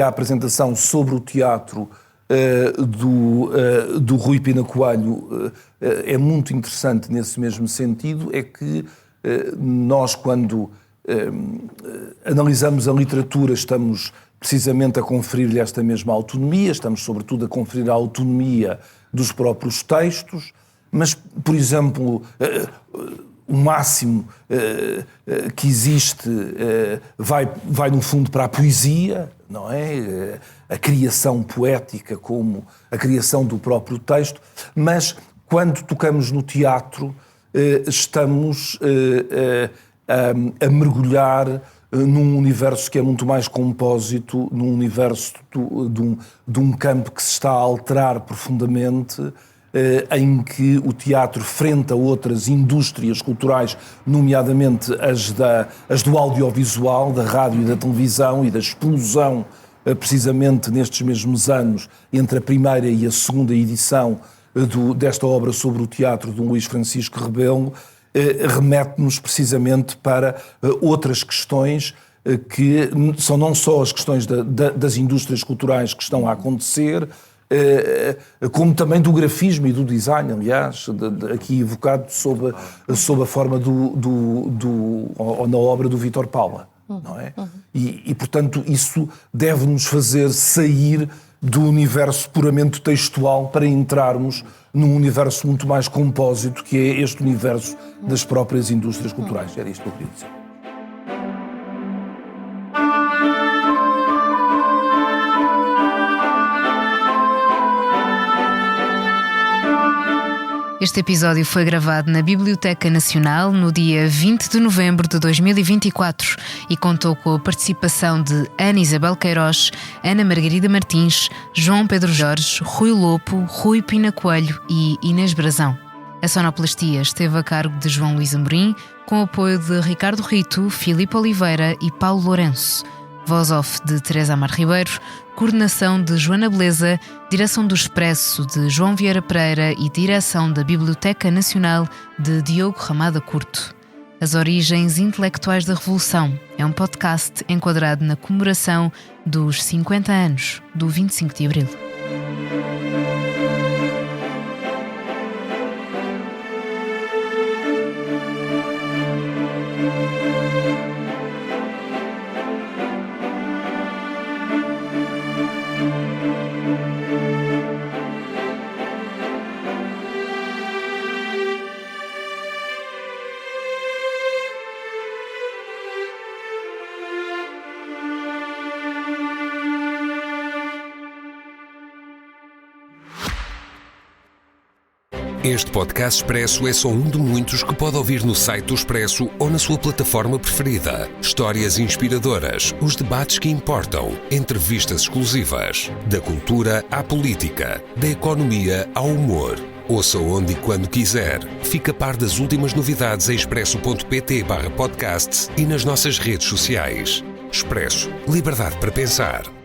Speaker 10: a apresentação sobre o teatro do Rui Pina Coelho é muito interessante nesse mesmo sentido, é que nós, quando analisamos a literatura, estamos precisamente a conferir-lhe esta mesma autonomia, estamos sobretudo a conferir a autonomia dos próprios textos, mas, por exemplo, o máximo que existe vai no fundo para a poesia, não é? A criação poética como a criação do próprio texto, mas quando tocamos no teatro estamos a mergulhar num universo que é muito mais compósito, num universo de um campo que se está a alterar profundamente, em que o teatro, frente a outras indústrias culturais, nomeadamente as do audiovisual, da rádio e da televisão, e da explosão, precisamente nestes mesmos anos, entre a primeira e a segunda edição desta obra sobre o teatro de Luís Francisco Rebelo, remete-nos precisamente para outras questões que são não só as questões das indústrias culturais que estão a acontecer, como também do grafismo e do design, aliás, aqui evocado sob a forma ou na obra do Vítor Paula, não é? E, portanto, isso deve-nos fazer sair do universo puramente textual para entrarmos num universo muito mais compósito, que é este universo das próprias indústrias culturais. Era isto que eu queria dizer.
Speaker 1: Este episódio foi gravado na Biblioteca Nacional no dia 20 de novembro de 2024 e contou com a participação de Ana Isabel Queiroz, Ana Margarida Martins, João Pedro Jorge, Rui Lopo, Rui Pina Coelho e Inês Brazão. A sonoplastia esteve a cargo de João Luís Amorim, com apoio de Ricardo Rito, Filipe Oliveira e Paulo Lourenço. Voz off de Teresa Amar Ribeiro, coordenação de Joana Beleza, direção do Expresso de João Vieira Pereira e direção da Biblioteca Nacional de Diogo Ramada Curto. As Origens Intelectuais da Revolução é um podcast enquadrado na comemoração dos 50 anos do 25 de Abril.
Speaker 3: Este podcast Expresso é só um de muitos que pode ouvir no site do Expresso ou na sua plataforma preferida. Histórias inspiradoras, os debates que importam, entrevistas exclusivas. Da cultura à política, da economia ao humor. Ouça onde e quando quiser. Fica a par das últimas novidades em expresso.pt/podcasts e nas nossas redes sociais. Expresso. Liberdade para pensar.